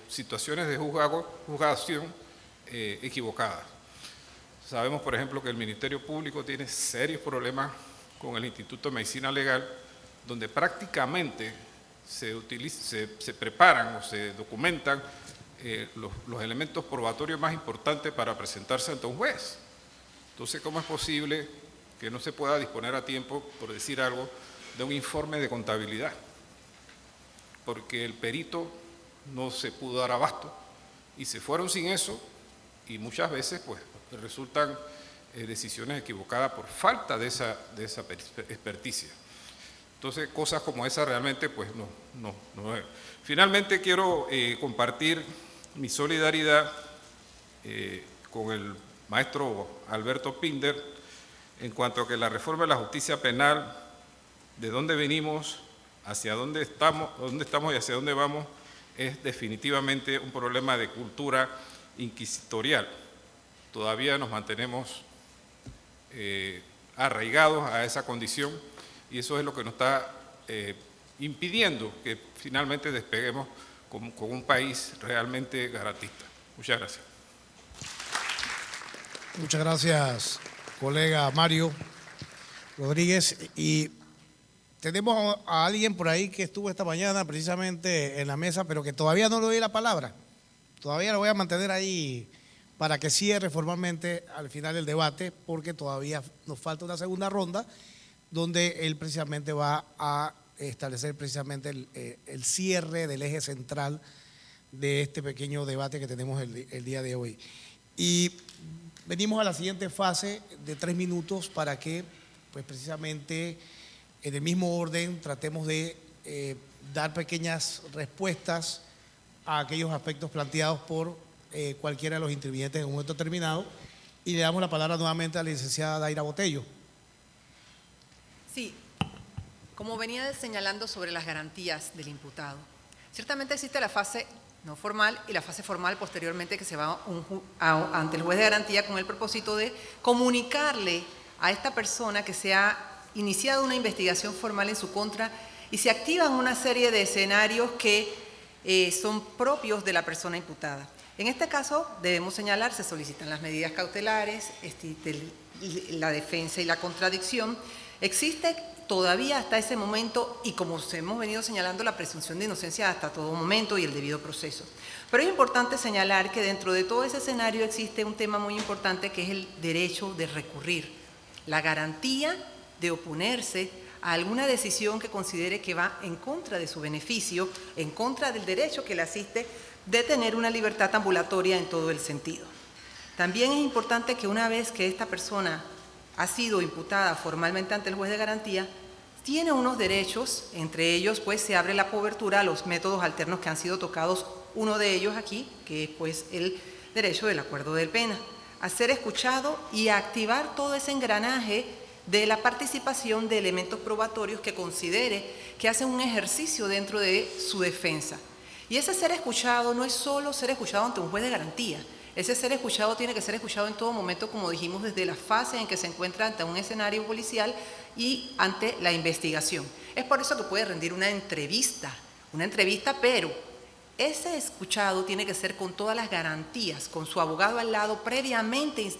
Speaker 7: situaciones de juzgación equivocadas. Sabemos, por ejemplo, que el Ministerio Público tiene serios problemas con el Instituto de Medicina Legal, donde prácticamente se preparan o se documentan los elementos probatorios más importantes para presentarse ante un juez. Entonces, ¿cómo es posible que no se pueda disponer a tiempo, por decir algo, de un informe de contabilidad, porque el perito no se pudo dar abasto y se fueron sin eso, y muchas veces pues resultan decisiones equivocadas por falta de esa experticia. Entonces, cosas como esa realmente pues no. Finalmente quiero compartir mi solidaridad con el maestro Alberto Pinder en cuanto a que la reforma de la justicia penal, de dónde venimos, hacia dónde estamos y hacia dónde vamos, es definitivamente un problema de cultura inquisitorial. Todavía nos mantenemos arraigados a esa condición y eso es lo que nos está impidiendo que finalmente despeguemos con un país realmente garantista. Muchas gracias.
Speaker 1: Muchas gracias, colega Mario Rodríguez. Y tenemos a alguien por ahí que estuvo esta mañana precisamente en la mesa, pero que todavía no le doy la palabra. Todavía lo voy a mantener ahí para que cierre formalmente al final del debate, porque todavía nos falta una segunda ronda donde él precisamente va a establecer precisamente el cierre del eje central de este pequeño debate que tenemos el día de hoy. Y venimos a la siguiente fase de 3 minutos para que, pues precisamente, en el mismo orden tratemos de dar pequeñas respuestas a aquellos aspectos planteados por cualquiera de los intervinientes en un momento determinado. Y le damos la palabra nuevamente a la licenciada Daira Botello.
Speaker 2: Sí, como venía señalando sobre las garantías del imputado, ciertamente existe la fase no formal y la fase formal posteriormente que se va ante el juez de garantía con el propósito de comunicarle a esta persona que se ha iniciado una investigación formal en su contra y se activan una serie de escenarios que son propios de la persona imputada. En este caso, debemos señalar, se solicitan las medidas cautelares, la defensa y la contradicción. Existe todavía hasta ese momento, y como hemos venido señalando, la presunción de inocencia hasta todo momento y el debido proceso. Pero es importante señalar que dentro de todo ese escenario existe un tema muy importante que es el derecho de recurrir, la garantía de oponerse a alguna decisión que considere que va en contra de su beneficio, en contra del derecho que le asiste de tener una libertad ambulatoria en todo el sentido. También es importante que una vez que esta persona ha sido imputada formalmente ante el juez de garantía, tiene unos derechos, entre ellos pues se abre la cobertura a los métodos alternos que han sido tocados, uno de ellos aquí, que es pues el derecho del acuerdo de pena, a ser escuchado y a activar todo ese engranaje de la participación de elementos probatorios que considere que hacen un ejercicio dentro de su defensa. Y ese ser escuchado no es solo ser escuchado ante un juez de garantía. Ese ser escuchado tiene que ser escuchado en todo momento, como dijimos, desde la fase en que se encuentra ante un escenario policial y ante la investigación. Es por eso que puede rendir una entrevista, pero ese escuchado tiene que ser con todas las garantías, con su abogado al lado, previamente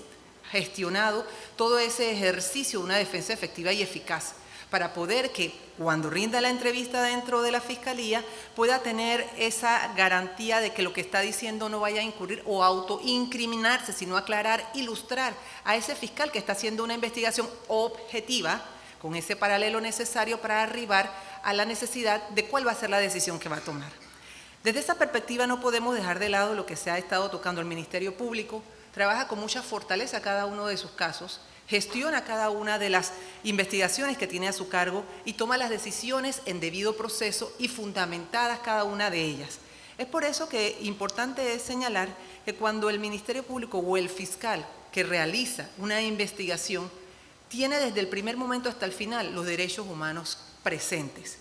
Speaker 2: gestionado todo ese ejercicio de una defensa efectiva y eficaz, para poder que cuando rinda la entrevista dentro de la Fiscalía pueda tener esa garantía de que lo que está diciendo no vaya a incurrir o autoincriminarse, sino aclarar, ilustrar a ese fiscal que está haciendo una investigación objetiva con ese paralelo necesario para arribar a la necesidad de cuál va a ser la decisión que va a tomar. Desde esa perspectiva no podemos dejar de lado lo que se ha estado tocando. El Ministerio Público trabaja con mucha fortaleza cada uno de sus casos, gestiona cada una de las investigaciones que tiene a su cargo y toma las decisiones en debido proceso y fundamentadas cada una de ellas. Es por eso que importante es señalar que cuando el Ministerio Público o el fiscal que realiza una investigación tiene desde el primer momento hasta el final los derechos humanos presentes.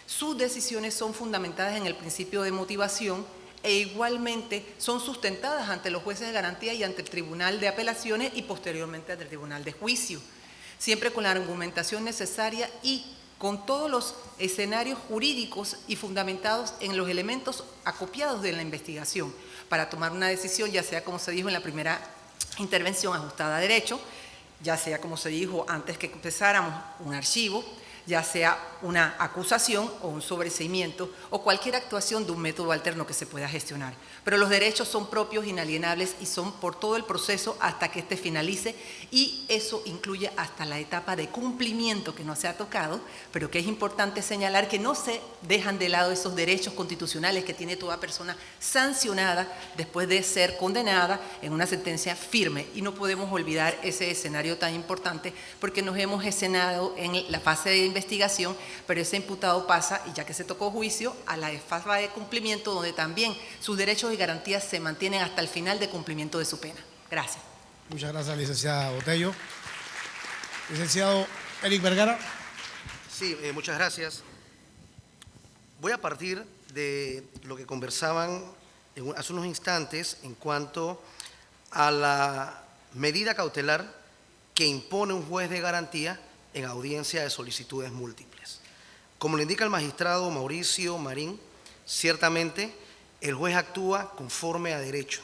Speaker 2: Sus decisiones son fundamentadas en el principio de motivación e igualmente son sustentadas ante los jueces de garantía y ante el Tribunal de Apelaciones y posteriormente ante el Tribunal de Juicio, siempre con la argumentación necesaria y con todos los escenarios jurídicos y fundamentados en los elementos acopiados de la investigación para tomar una decisión, ya sea como se dijo en la primera intervención, ajustada a derecho, ya sea como se dijo antes que empezáramos, un archivo, ya sea una acusación o un sobreseimiento o cualquier actuación de un método alterno que se pueda gestionar. Pero los derechos son propios, inalienables y son por todo el proceso hasta que éste finalice, y eso incluye hasta la etapa de cumplimiento que no se ha tocado, pero que es importante señalar que no se dejan de lado esos derechos constitucionales que tiene toda persona sancionada después de ser condenada en una sentencia firme, y no podemos olvidar ese escenario tan importante porque nos hemos escenado en la fase de investigación, pero ese imputado pasa, y ya que se tocó juicio, a la fase de cumplimiento, donde también sus derechos y garantías se mantienen hasta el final de cumplimiento de su pena. Gracias.
Speaker 1: Muchas gracias, licenciada Botello. Licenciado Eric Vergara.
Speaker 3: Sí, muchas gracias. Voy a partir de lo que conversaban hace unos instantes en cuanto a la medida cautelar que impone un juez de garantía en audiencia de solicitudes múltiples. Como lo indica el magistrado Mauricio Marín, ciertamente el juez actúa conforme a derecho.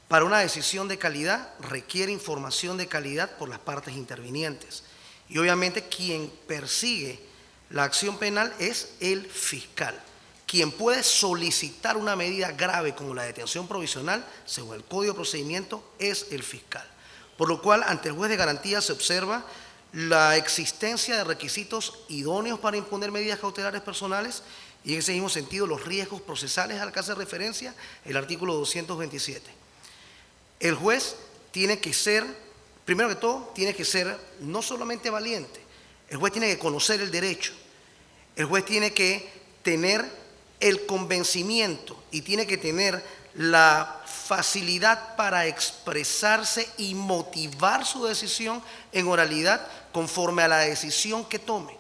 Speaker 3: Para una decisión de calidad requiere información de calidad por las partes intervinientes, y obviamente quien persigue la acción penal es el fiscal. Quien puede solicitar una medida grave como la detención provisional, según el Código de Procedimiento, es el fiscal. Por lo cual, ante el juez de garantía se observa la existencia de requisitos idóneos para imponer medidas cautelares personales, y en ese mismo sentido los riesgos procesales al que hace referencia el artículo 227. El juez tiene que ser, primero que todo, tiene que ser no solamente valiente, el juez tiene que conocer el derecho, el juez tiene que tener el convencimiento y tiene que tener la facilidad para expresarse y motivar su decisión en oralidad conforme a la decisión que tome,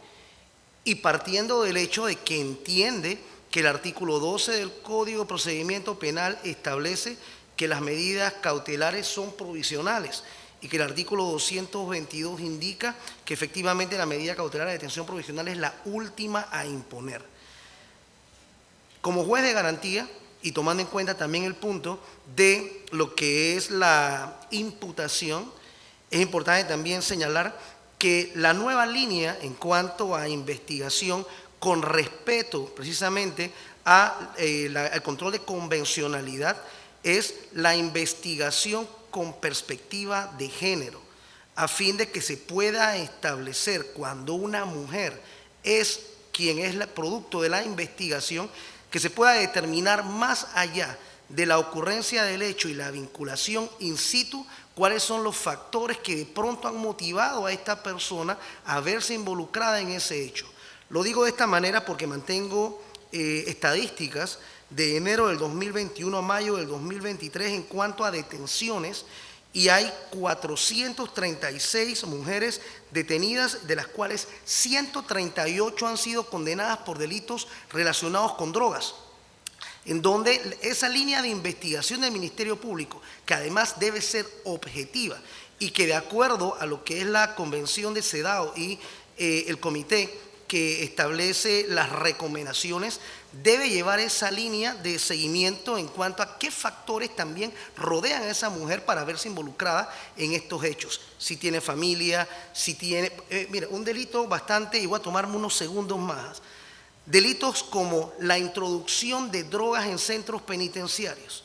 Speaker 3: y partiendo del hecho de que entiende que el artículo 12 del Código de Procedimiento Penal establece que las medidas cautelares son provisionales y que el artículo 222 indica que efectivamente la medida cautelar de detención provisional es la última a imponer. Como juez de garantía, y tomando en cuenta también el punto de lo que es la imputación, es importante también señalar que la nueva línea en cuanto a investigación con respeto precisamente al control de convencionalidad es la investigación con perspectiva de género, a fin de que se pueda establecer cuando una mujer es quien es el producto de la investigación, que se pueda determinar más allá de la ocurrencia del hecho y la vinculación in situ, cuáles son los factores que de pronto han motivado a esta persona a verse involucrada en ese hecho. Lo digo de esta manera porque mantengo estadísticas de enero del 2021 a mayo del 2023 en cuanto a detenciones, y hay 436 mujeres detenidas, de las cuales 138 han sido condenadas por delitos relacionados con drogas, en donde esa línea de investigación del Ministerio Público, que además debe ser objetiva y que de acuerdo a lo que es la Convención de CEDAW y el comité que establece las recomendaciones, debe llevar esa línea de seguimiento en cuanto a qué factores también rodean a esa mujer para verse involucrada en estos hechos. Si tiene familia, si tiene... mira, un delito bastante, y voy a tomarme unos segundos más, delitos como la introducción de drogas en centros penitenciarios,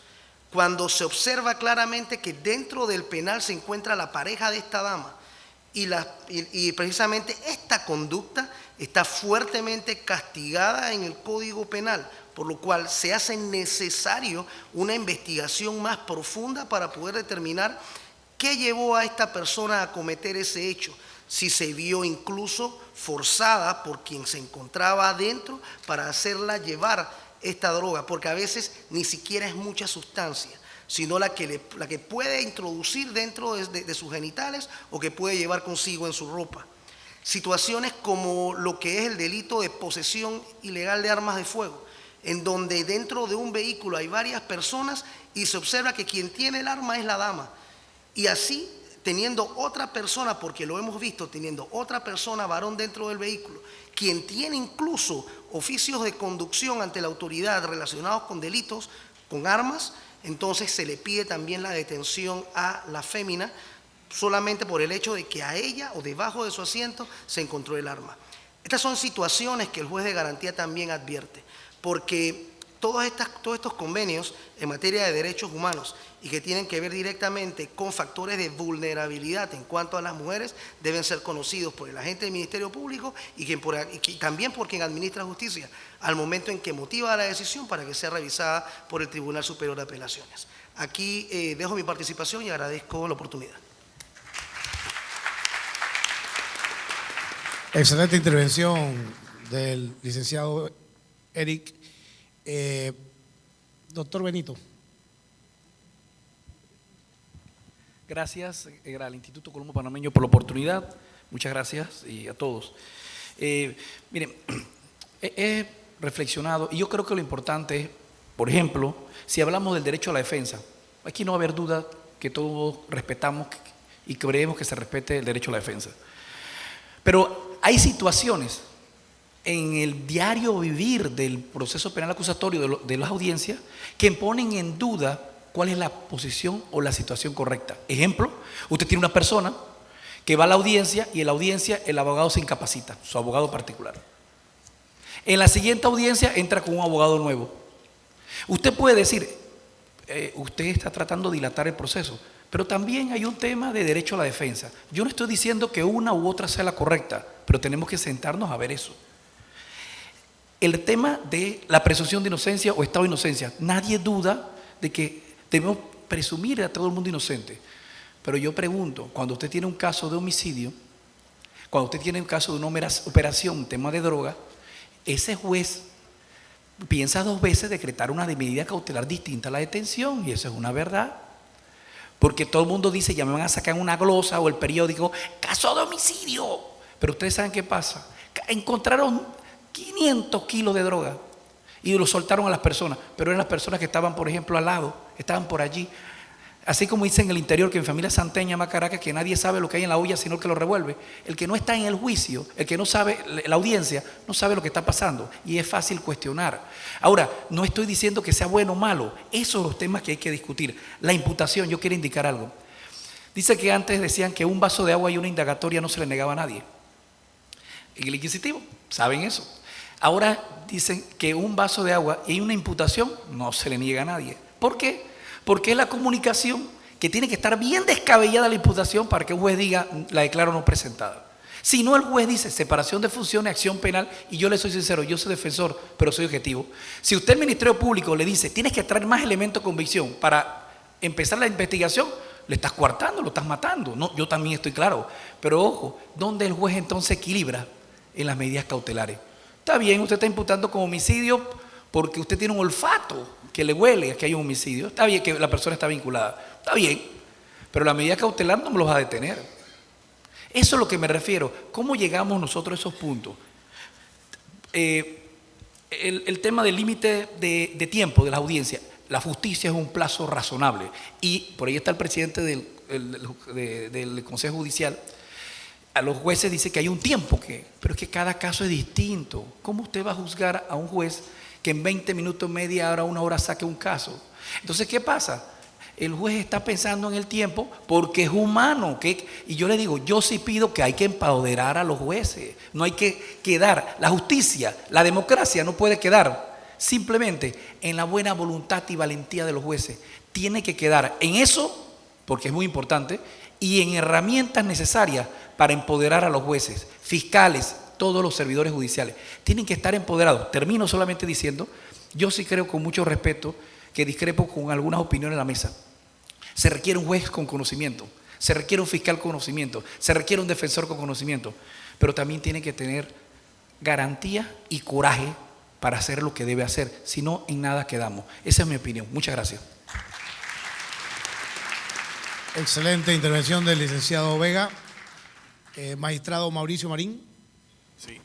Speaker 3: cuando se observa claramente que dentro del penal se encuentra la pareja de esta dama, y precisamente esta conducta está fuertemente castigada en el Código Penal, por lo cual se hace necesario una investigación más profunda para poder determinar qué llevó a esta persona a cometer ese hecho, si se vio incluso forzada por quien se encontraba adentro para hacerla llevar esta droga, porque a veces ni siquiera es mucha sustancia, sino la que puede introducir dentro de sus genitales o que puede llevar consigo en su ropa. Situaciones como lo que es el delito de posesión ilegal de armas de fuego, en donde dentro de un vehículo hay varias personas y se observa que quien tiene el arma es la dama, y así teniendo otra persona, porque lo hemos visto, teniendo otra persona varón dentro del vehículo, quien tiene incluso oficios de conducción ante la autoridad relacionados con delitos con armas, entonces se le pide también la detención a la fémina solamente por el hecho de que a ella o debajo de su asiento se encontró el arma. Estas son situaciones que el juez de garantía también advierte, porque todos estos convenios en materia de derechos humanos y que tienen que ver directamente con factores de vulnerabilidad en cuanto a las mujeres deben ser conocidos por el agente del Ministerio Público y también por quien administra justicia al momento en que motiva la decisión para que sea revisada por el Tribunal Superior de Apelaciones. Aquí dejo mi participación y agradezco la oportunidad.
Speaker 1: Excelente intervención del licenciado Eric. Doctor Benito.
Speaker 4: Gracias al Instituto Colombo Panameño por la oportunidad. Muchas gracias y a todos. Miren, he reflexionado y yo creo que lo importante es, por ejemplo, si hablamos del derecho a la defensa, aquí no va a haber duda que todos respetamos y creemos que se respete el derecho a la defensa. Pero hay situaciones en el diario vivir del proceso penal acusatorio de las audiencias que ponen en duda cuál es la posición o la situación correcta. Ejemplo, usted tiene una persona que va a la audiencia y en la audiencia el abogado se incapacita, su abogado particular. En la siguiente audiencia entra con un abogado nuevo. Usted puede decir, usted está tratando de dilatar el proceso, pero también hay un tema de derecho a la defensa. Yo no estoy diciendo que una u otra sea la correcta, pero tenemos que sentarnos a ver eso. El tema de la presunción de inocencia o estado de inocencia, nadie duda de que debemos presumir a todo el mundo inocente. Pero yo pregunto, cuando usted tiene un caso de homicidio, cuando usted tiene un caso de una operación, un tema de droga, ese juez piensa dos veces decretar una medida cautelar distinta a la detención, y eso es una verdad. Porque todo el mundo dice, ya me van a sacar una glosa o el periódico, caso de homicidio. Pero ustedes saben qué pasa. Encontraron 500 kilos de droga y lo soltaron a las personas, pero eran las personas que estaban, por ejemplo, al lado, estaban por allí. Así como dicen en el interior que en familia santeña, Macaracas, que nadie sabe lo que hay en la olla sino el que lo revuelve. El que no está en el juicio, el que no sabe, la audiencia, no sabe lo que está pasando y es fácil cuestionar. Ahora, no estoy diciendo que sea bueno o malo, esos son los temas que hay que discutir. La imputación, yo quiero indicar algo. Dice que antes decían que un vaso de agua y una indagatoria no se le negaba a nadie. En el inquisitivo, ¿saben eso? Ahora dicen que un vaso de agua y una imputación no se le niega a nadie. ¿Por qué? Porque es la comunicación que tiene que estar bien descabellada la imputación para que un juez diga, la declaro no presentada. Si no, el juez dice separación de funciones, acción penal, y yo le soy sincero, yo soy defensor, pero soy objetivo. Si usted, el Ministerio Público, le dice, tienes que traer más elementos de convicción para empezar la investigación, le estás coartando, lo estás matando. No, yo también estoy claro. Pero ojo, ¿dónde el juez entonces equilibra? En las medidas cautelares. Está bien, usted está imputando como homicidio porque usted tiene un olfato que le huele a que hay un homicidio. Está bien que la persona está vinculada. Está bien, pero la medida cautelar no me los va a detener. Eso es lo que me refiero. ¿Cómo llegamos nosotros a esos puntos? El tema del límite de tiempo de la audiencia. La justicia es un plazo razonable. Y por ahí está el presidente del Consejo Judicial. A los jueces dice que hay un tiempo pero es que cada caso es distinto. ¿Cómo usted va a juzgar a un juez que en 20 minutos, media hora, una hora saque un caso? Entonces, ¿qué pasa? El juez está pensando en el tiempo porque es humano. Y yo le digo, yo sí pido que hay que empoderar a los jueces. No hay que quedar, la justicia, la democracia no puede quedar simplemente en la buena voluntad y valentía de los jueces. Tiene que quedar en eso, porque es muy importante, y en herramientas necesarias para empoderar a los jueces, fiscales, todos los servidores judiciales. Tienen que estar empoderados. Termino solamente diciendo, yo sí creo con mucho respeto que discrepo con algunas opiniones en la mesa. Se requiere un juez con conocimiento, se requiere un fiscal con conocimiento, se requiere un defensor con conocimiento, pero también tiene que tener garantía y coraje para hacer lo que debe hacer, si no, en nada quedamos. Esa es mi opinión. Muchas gracias.
Speaker 1: Excelente intervención del licenciado Vega. Magistrado Mauricio Marín.
Speaker 5: Sí,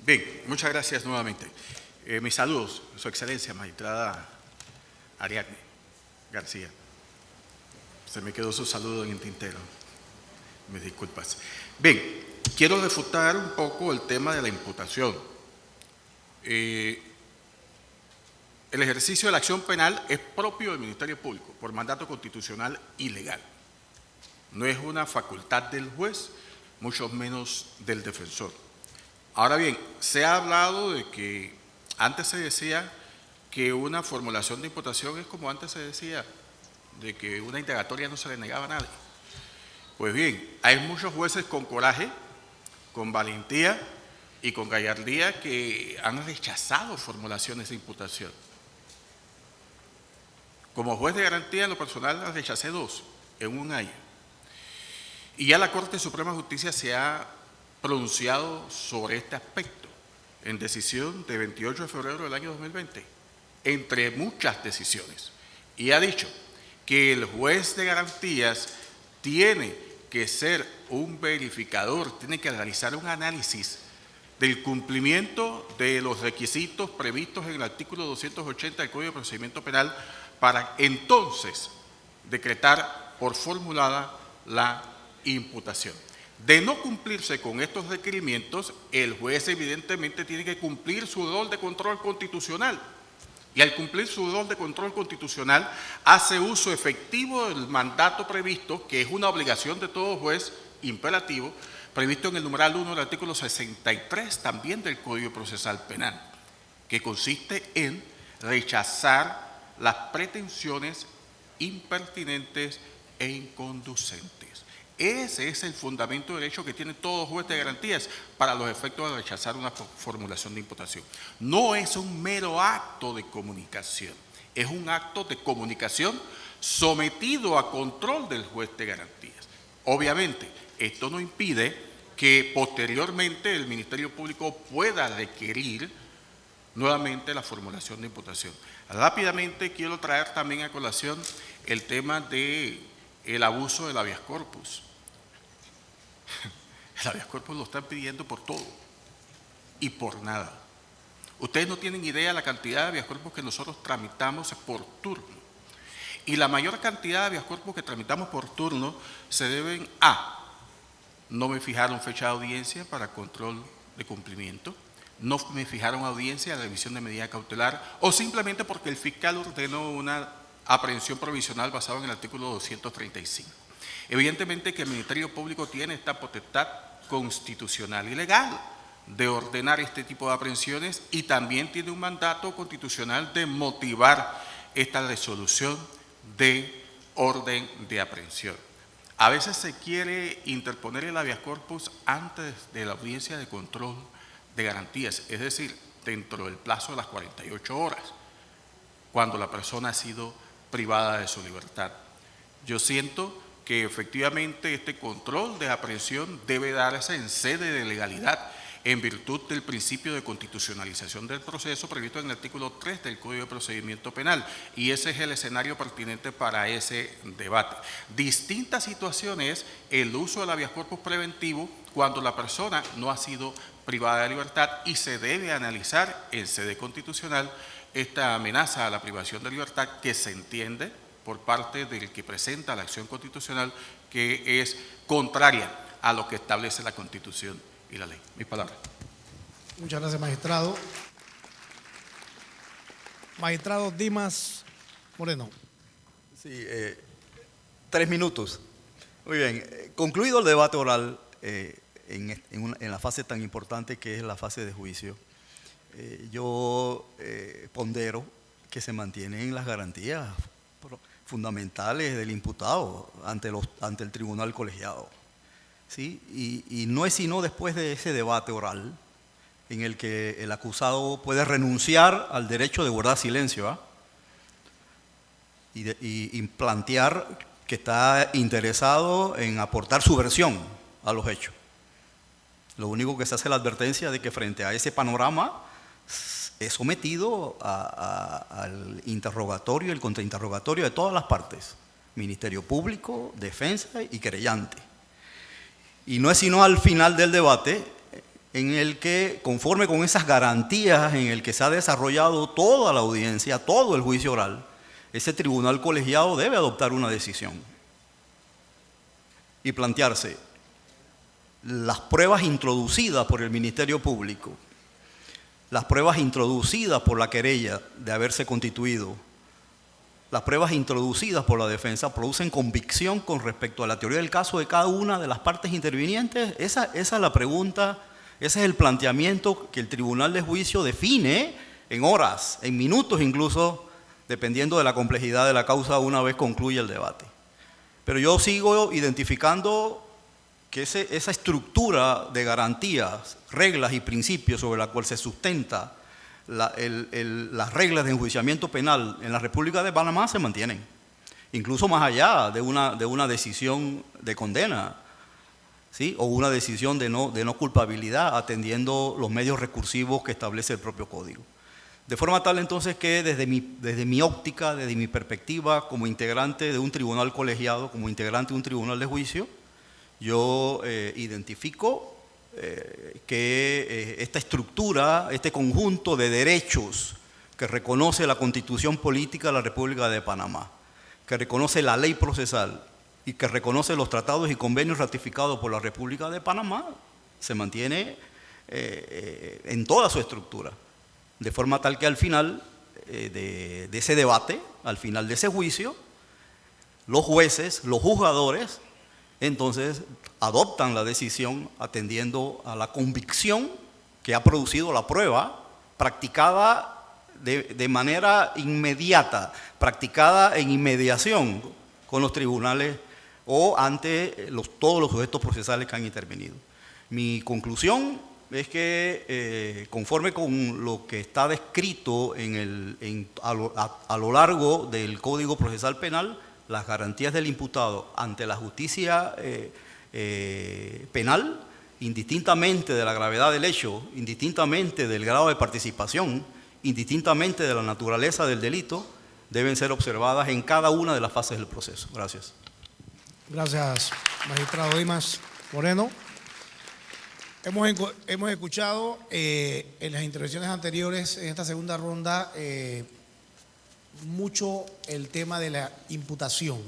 Speaker 5: bien, muchas gracias nuevamente. Mis saludos, Su Excelencia, magistrada Ariadne García. Se me quedó su saludo en el tintero. Mis disculpas. Bien, quiero refutar un poco el tema de la imputación. El ejercicio de la acción penal es propio del Ministerio Público por mandato constitucional y legal. No es una facultad del juez, mucho menos del defensor. Ahora bien, se ha hablado de que antes se decía que una formulación de imputación es como antes se decía, de que una indagatoria no se le negaba a nadie. Pues bien, hay muchos jueces con coraje, con valentía y con gallardía que han rechazado formulaciones de imputación. Como juez de garantía, en lo personal, rechacé 2 en un año. Y ya la Corte Suprema de Justicia se ha pronunciado sobre este aspecto en decisión de 28 de febrero del año 2020, entre muchas decisiones. Y ha dicho que el juez de garantías tiene que ser un verificador, tiene que realizar un análisis del cumplimiento de los requisitos previstos en el artículo 280 del Código de Procedimiento Penal para entonces decretar por formulada la imputación. De no cumplirse con estos requerimientos, el juez evidentemente tiene que cumplir su rol de control constitucional. Y al cumplir su rol de control constitucional, hace uso efectivo del mandato previsto, que es una obligación de todo juez imperativo, previsto en el numeral 1 del artículo 63 también del Código Procesal Penal, que consiste en rechazar las pretensiones impertinentes e inconducentes. Ese es el fundamento de derecho que tiene todo juez de garantías para los efectos de rechazar una formulación de imputación. No es un mero acto de comunicación, es un acto de comunicación sometido a control del juez de garantías. Obviamente, esto no impide que posteriormente el Ministerio Público pueda requerir nuevamente la formulación de imputación. Rápidamente quiero traer también a colación el tema del abuso del habeas corpus. El habeas corpus lo están pidiendo por todo y por nada. Ustedes no tienen idea de la cantidad de habeas corpus que nosotros tramitamos por turno. Y la mayor cantidad de habeas corpus que tramitamos por turno se deben a: no me fijaron fecha de audiencia para control de cumplimiento, no me fijaron audiencia de revisión de medida cautelar, o simplemente porque el fiscal ordenó una aprehensión provisional basada en el artículo 235. Evidentemente que el Ministerio Público tiene esta potestad constitucional y legal de ordenar este tipo de aprehensiones, y también tiene un mandato constitucional de motivar esta resolución de orden de aprehensión. A veces se quiere interponer el habeas corpus antes de la audiencia de control de garantías, es decir, dentro del plazo de las 48 horas, cuando la persona ha sido privada de su libertad. Yo siento que efectivamente este control de aprehensión debe darse en sede de legalidad, en virtud del principio de constitucionalización del proceso previsto en el artículo 3 del Código de Procedimiento Penal, y ese es el escenario pertinente para ese debate. Distinta situación es el uso del habeas corpus preventivo cuando la persona no ha sido privada de libertad, y se debe analizar en sede constitucional esta amenaza a la privación de libertad que se entiende por parte del que presenta la acción constitucional que es contraria a lo que establece la Constitución y la ley. Mis palabras.
Speaker 1: Muchas gracias, magistrado. Magistrado Dimas Moreno.
Speaker 6: Sí, 3 minutos. Muy bien, concluido el debate oral en la fase tan importante que es la fase de juicio, yo pondero que se mantienen las garantías fundamentales del imputado ante el tribunal colegiado. ¿Sí? Y no es sino después de ese debate oral en el que el acusado puede renunciar al derecho de guardar silencio y plantear que está interesado en aportar su versión a los hechos. Lo único que se hace es la advertencia de que frente a ese panorama es sometido al interrogatorio y el contrainterrogatorio de todas las partes, Ministerio Público, defensa y querellante. Y no es sino al final del debate en el que, conforme con esas garantías en el que se ha desarrollado toda la audiencia, todo el juicio oral, ese tribunal colegiado debe adoptar una decisión y plantearse las pruebas introducidas por el Ministerio Público, las pruebas introducidas por la querella de haberse constituido, las pruebas introducidas por la defensa producen convicción con respecto a la teoría del caso de cada una de las partes intervinientes. Esa es la pregunta Ese es el planteamiento que el Tribunal de Juicio define en horas, en minutos incluso, dependiendo de la complejidad de la causa una vez concluye el debate. Pero yo sigo identificando que esa estructura de garantías, reglas y principios sobre la cual se sustenta las reglas de enjuiciamiento penal en la República de Panamá se mantienen, incluso más allá de una decisión de condena, ¿sí? O una decisión de no culpabilidad, atendiendo los medios recursivos que establece el propio código. De forma tal entonces que desde mi óptica, desde mi perspectiva como integrante de un tribunal colegiado, como integrante de un tribunal de juicio, yo identifico que esta estructura, este conjunto de derechos que reconoce la Constitución Política de la República de Panamá, que reconoce la ley procesal y que reconoce los tratados y convenios ratificados por la República de Panamá, se mantiene en toda su estructura. De forma tal que al final de ese debate, al final de ese juicio, los jueces, los juzgadores, entonces adoptan la decisión atendiendo a la convicción que ha producido la prueba, practicada de manera inmediata, practicada en inmediación con los tribunales o ante todos los sujetos procesales que han intervenido. Mi conclusión es que conforme con lo que está descrito a lo largo del Código Procesal Penal, las garantías del imputado ante la justicia penal, indistintamente de la gravedad del hecho, indistintamente del grado de participación, indistintamente de la naturaleza del delito, deben ser observadas en cada una de las fases del proceso. Gracias.
Speaker 1: Gracias, magistrado Dimas Moreno. Hemos escuchado en las intervenciones anteriores, en esta segunda ronda, mucho el tema de la imputación,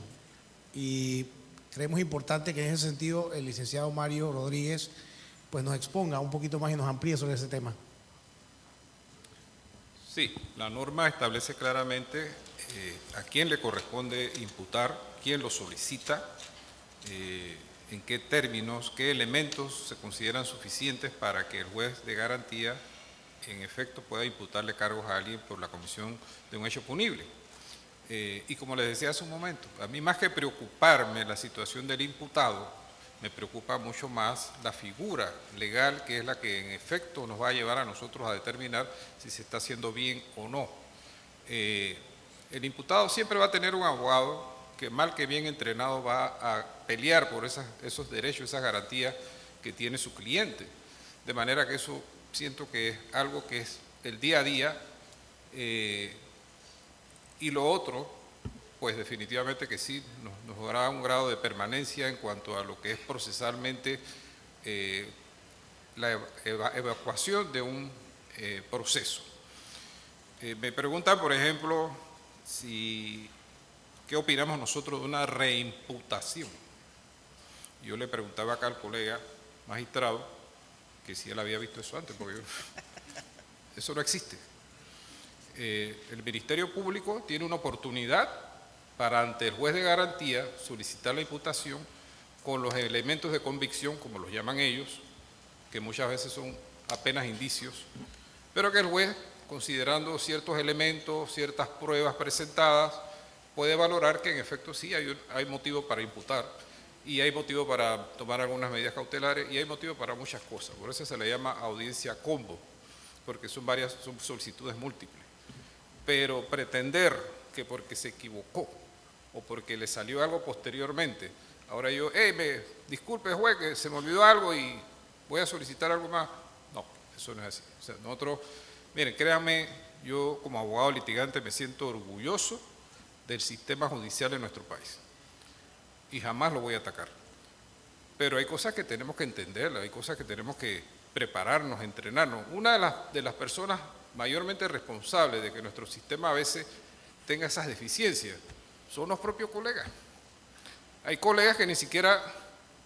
Speaker 1: y creemos importante que en ese sentido el licenciado Mario Rodríguez pues nos exponga un poquito más y nos amplíe sobre ese tema.
Speaker 7: Sí, la norma establece claramente a quién le corresponde imputar, quién lo solicita, en qué términos, qué elementos se consideran suficientes para que el juez de garantía en efecto pueda imputarle cargos a alguien por la comisión de un hecho punible. Y como les decía hace un momento, a mí más que preocuparme la situación del imputado, me preocupa mucho más la figura legal, que es la que en efecto nos va a llevar a nosotros a determinar si se está haciendo bien o no. El imputado siempre va a tener un abogado que mal que bien entrenado va a pelear por esos derechos, esas garantías que tiene su cliente. De manera que eso siento que es algo que es el día a día, y lo otro, pues definitivamente que sí, nos dará un grado de permanencia en cuanto a lo que es procesalmente la evacuación de un proceso. Me preguntan, por ejemplo, ¿qué opinamos nosotros de una reimputación? Yo le preguntaba acá al colega magistrado que si él había visto eso antes, porque eso no existe. El Ministerio Público tiene una oportunidad para ante el juez de garantía solicitar la imputación con los elementos de convicción, como los llaman ellos, que muchas veces son apenas indicios, pero que el juez, considerando ciertos elementos, ciertas pruebas presentadas, puede valorar que en efecto sí hay motivo para imputar, y hay motivo para tomar algunas medidas cautelares, y hay motivo para muchas cosas. Por eso se le llama audiencia combo, porque son solicitudes múltiples. Pero pretender que porque se equivocó o porque le salió algo posteriormente, ahora yo, disculpe juez, que se me olvidó algo y voy a solicitar algo más. No, eso no es así. O sea, nosotros, miren, créanme, yo como abogado litigante me siento orgulloso del sistema judicial de nuestro país y jamás lo voy a atacar. Pero hay cosas que tenemos que entender, hay cosas que tenemos que prepararnos, entrenarnos. Una de las personas mayormente responsables de que nuestro sistema a veces tenga esas deficiencias son los propios colegas. Hay colegas que ni siquiera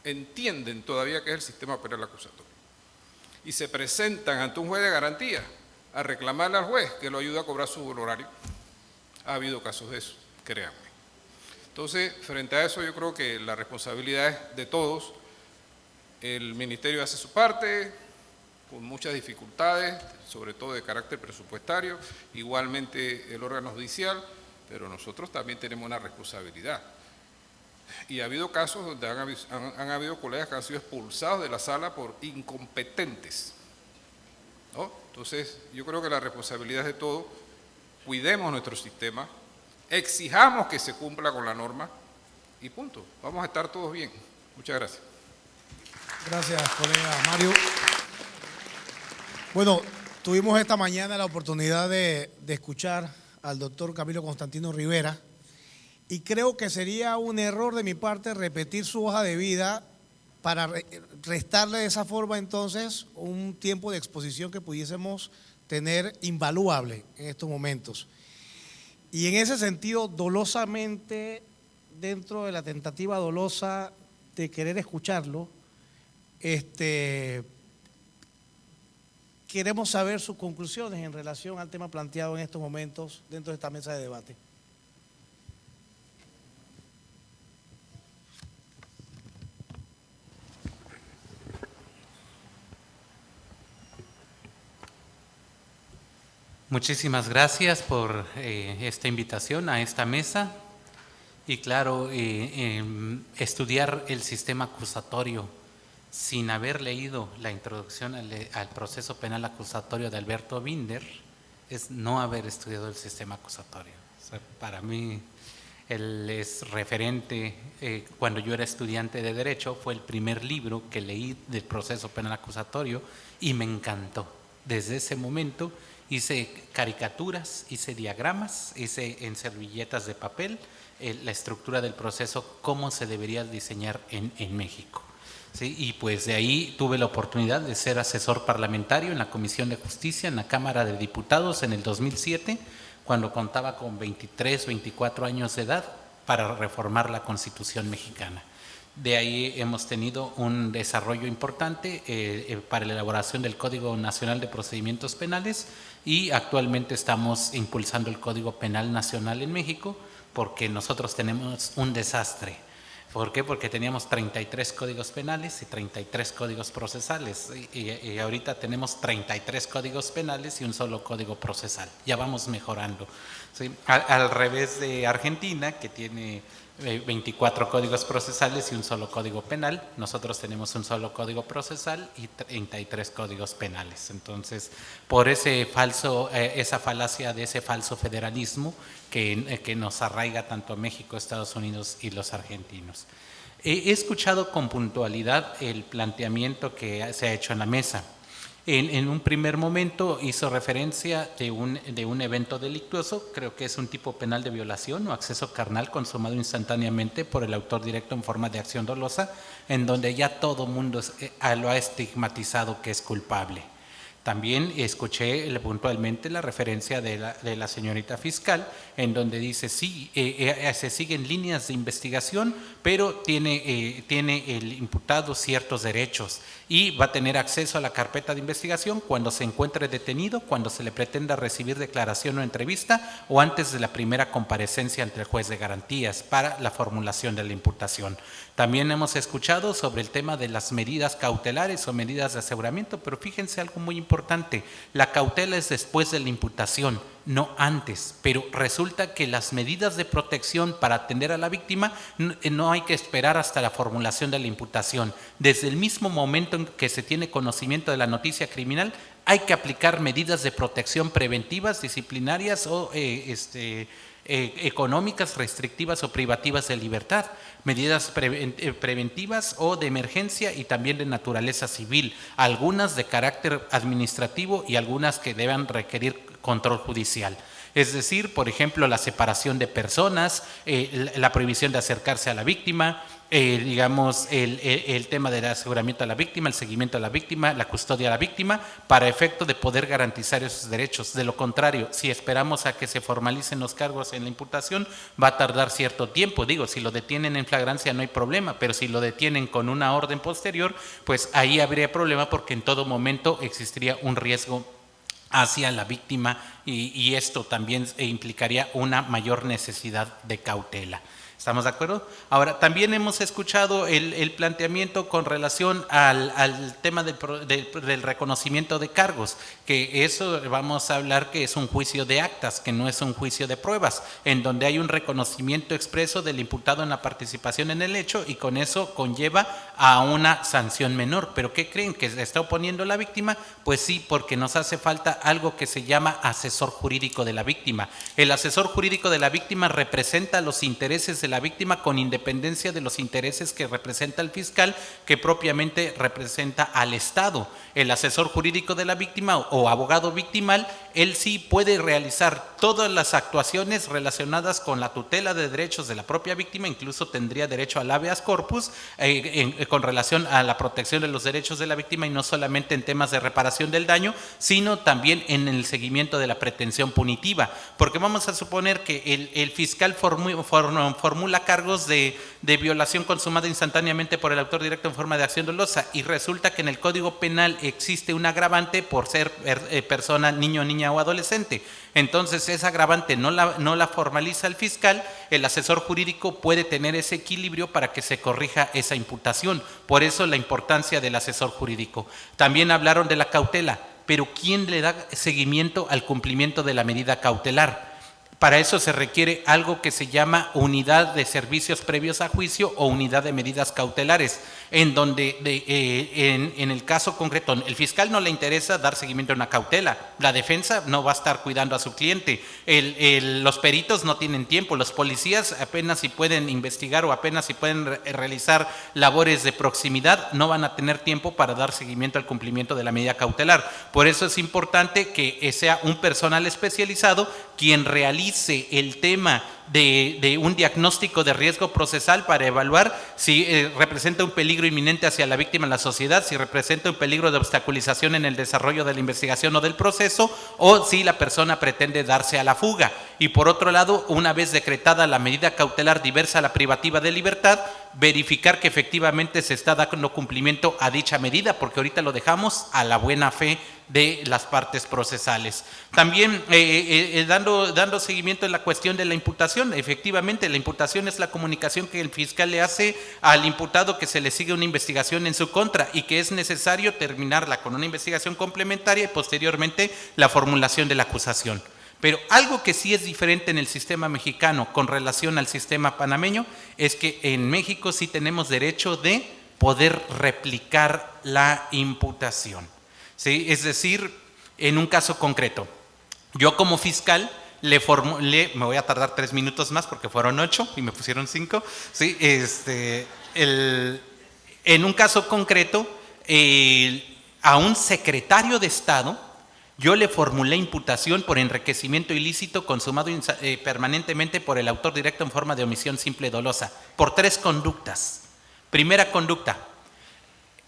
Speaker 7: entienden todavía qué es el sistema penal acusatorio y se presentan ante un juez de garantía a reclamarle al juez que lo ayude a cobrar su honorario. Ha habido casos de eso, créanme. Entonces, frente a eso, yo creo que la responsabilidad es de todos. El ministerio hace su parte, con muchas dificultades, sobre todo de carácter presupuestario, igualmente el órgano judicial, pero nosotros también tenemos una responsabilidad. Y ha habido casos donde han habido colegas que han sido expulsados de la sala por incompetentes, ¿no? Entonces, yo creo que la responsabilidad es de todos. Cuidemos nuestro sistema, exijamos que se cumpla con la norma y punto. Vamos a estar todos bien. Muchas gracias.
Speaker 1: Gracias, colega Mario. Bueno, tuvimos esta mañana la oportunidad de escuchar al doctor Camilo Constantino Rivera y creo que sería un error de mi parte repetir su hoja de vida para restarle de esa forma entonces un tiempo de exposición que pudiésemos tener invaluable en estos momentos. Y en ese sentido, dolosamente, dentro de la tentativa dolosa de querer escucharlo, queremos saber sus conclusiones en relación al tema planteado en estos momentos dentro de esta mesa de debate.
Speaker 8: Muchísimas gracias por esta invitación a esta mesa y claro, estudiar el sistema acusatorio sin haber leído la introducción al proceso penal acusatorio de Alberto Binder es no haber estudiado el sistema acusatorio. O sea, para mí, él es referente, cuando yo era estudiante de Derecho, fue el primer libro que leí del proceso penal acusatorio y me encantó. Desde ese momento hice caricaturas, hice diagramas, hice en servilletas de papel la estructura del proceso, cómo se debería diseñar en México. ¿Sí? Y pues de ahí tuve la oportunidad de ser asesor parlamentario en la Comisión de Justicia en la Cámara de Diputados en el 2007, cuando contaba con 23, 24 años de edad para reformar la Constitución mexicana. De ahí hemos tenido un desarrollo importante para la elaboración del Código Nacional de Procedimientos Penales y actualmente estamos impulsando el Código Penal Nacional en México porque nosotros tenemos un desastre. ¿Por qué? Porque teníamos 33 códigos penales y 33 códigos procesales y ahorita tenemos 33 códigos penales y un solo código procesal. Ya vamos mejorando. ¿Sí? Al revés de Argentina, que tiene 24 códigos procesales y un solo código penal, nosotros tenemos un solo código procesal y 33 códigos penales. Entonces, por esa falacia de ese falso federalismo que nos arraiga tanto a México, Estados Unidos y los argentinos. He escuchado con puntualidad el planteamiento que se ha hecho en la mesa. En un primer momento hizo referencia de un evento delictuoso, creo que es un tipo penal de violación o acceso carnal consumado instantáneamente por el autor directo en forma de acción dolosa, en donde ya todo mundo lo ha estigmatizado que es culpable. También escuché puntualmente la referencia de la señorita fiscal, en donde dice, sí, se siguen líneas de investigación, pero tiene el imputado ciertos derechos y va a tener acceso a la carpeta de investigación cuando se encuentre detenido, cuando se le pretenda recibir declaración o entrevista o antes de la primera comparecencia ante el juez de garantías para la formulación de la imputación. También hemos escuchado sobre el tema de las medidas cautelares o medidas de aseguramiento, pero fíjense algo muy importante, la cautela es después de la imputación, no antes, pero resulta que las medidas de protección para atender a la víctima no hay que esperar hasta la formulación de la imputación. Desde el mismo momento en que se tiene conocimiento de la noticia criminal, hay que aplicar medidas de protección preventivas, disciplinarias o económicas, restrictivas o privativas de libertad, medidas preventivas o de emergencia y también de naturaleza civil, algunas de carácter administrativo y algunas que deban requerir control judicial. Es decir, por ejemplo, la separación de personas, la prohibición de acercarse a la víctima, digamos, el tema del aseguramiento a la víctima, el seguimiento a la víctima, la custodia a la víctima, para efecto de poder garantizar esos derechos. De lo contrario, si esperamos a que se formalicen los cargos en la imputación, va a tardar cierto tiempo. Digo, si lo detienen en flagrancia no hay problema, pero si lo detienen con una orden posterior, pues ahí habría problema porque en todo momento existiría un riesgo hacia la víctima y esto también implicaría una mayor necesidad de cautela. ¿Estamos de acuerdo? Ahora, también hemos escuchado el planteamiento con relación al tema del reconocimiento de cargos, que eso vamos a hablar que es un juicio de actas, que no es un juicio de pruebas, en donde hay un reconocimiento expreso del imputado en la participación en el hecho y con eso conlleva a una sanción menor. ¿Pero qué creen? ¿Que se está oponiendo la víctima? Pues sí, porque nos hace falta algo que se llama asesor jurídico de la víctima. El asesor jurídico de la víctima representa los intereses de la víctima con independencia de los intereses que representa el fiscal, que propiamente representa al Estado. El asesor jurídico de la víctima o abogado victimal, él sí puede realizar todas las actuaciones relacionadas con la tutela de derechos de la propia víctima, incluso tendría derecho al habeas corpus con relación a la protección de los derechos de la víctima y no solamente en temas de reparación del daño, sino también en el seguimiento de la pretensión punitiva, porque vamos a suponer que el fiscal formula cargos de violación consumada instantáneamente por el autor directo en forma de acción dolosa y resulta que en el Código Penal existe un agravante por ser persona, niño, niña o adolescente. Entonces esa agravante no la formaliza el fiscal, el asesor jurídico puede tener ese equilibrio para que se corrija esa imputación. Por eso la importancia del asesor jurídico. También hablaron de la cautela, pero ¿quién le da seguimiento al cumplimiento de la medida cautelar? Para eso se requiere algo que se llama unidad de servicios previos a juicio o unidad de medidas cautelares, en donde en el caso concreto el fiscal no le interesa dar seguimiento a una cautela, la defensa no va a estar cuidando a su cliente, los peritos no tienen tiempo, los policías apenas si pueden investigar o apenas si pueden realizar labores de proximidad, no van a tener tiempo para dar seguimiento al cumplimiento de la medida cautelar. Por eso es importante que sea un personal especializado quien realice el tema de un diagnóstico de riesgo procesal para evaluar si representa un peligro inminente hacia la víctima en la sociedad, si representa un peligro de obstaculización en el desarrollo de la investigación o del proceso, o si la persona pretende darse a la fuga. Y por otro lado, una vez decretada la medida cautelar diversa a la privativa de libertad, verificar que efectivamente se está dando cumplimiento a dicha medida, porque ahorita lo dejamos a la buena fe de las partes procesales. También dando seguimiento en la cuestión de la imputación. Efectivamente, la imputación es la comunicación que el fiscal le hace al imputado que se le sigue una investigación en su contra y que es necesario terminarla con una investigación complementaria y posteriormente la formulación de la acusación. Pero algo que sí es diferente en el sistema mexicano con relación al sistema panameño es que en México sí tenemos derecho de poder replicar la imputación. ¿Sí? Es decir, en un caso concreto, yo como fiscal le formulé, me voy a tardar 3 minutos más porque fueron 8 y me pusieron 5, ¿sí? En un caso concreto, a un secretario de Estado, yo le formulé imputación por enriquecimiento ilícito consumado permanentemente por el autor directo en forma de omisión simple dolosa, por 3 conductas. Primera conducta,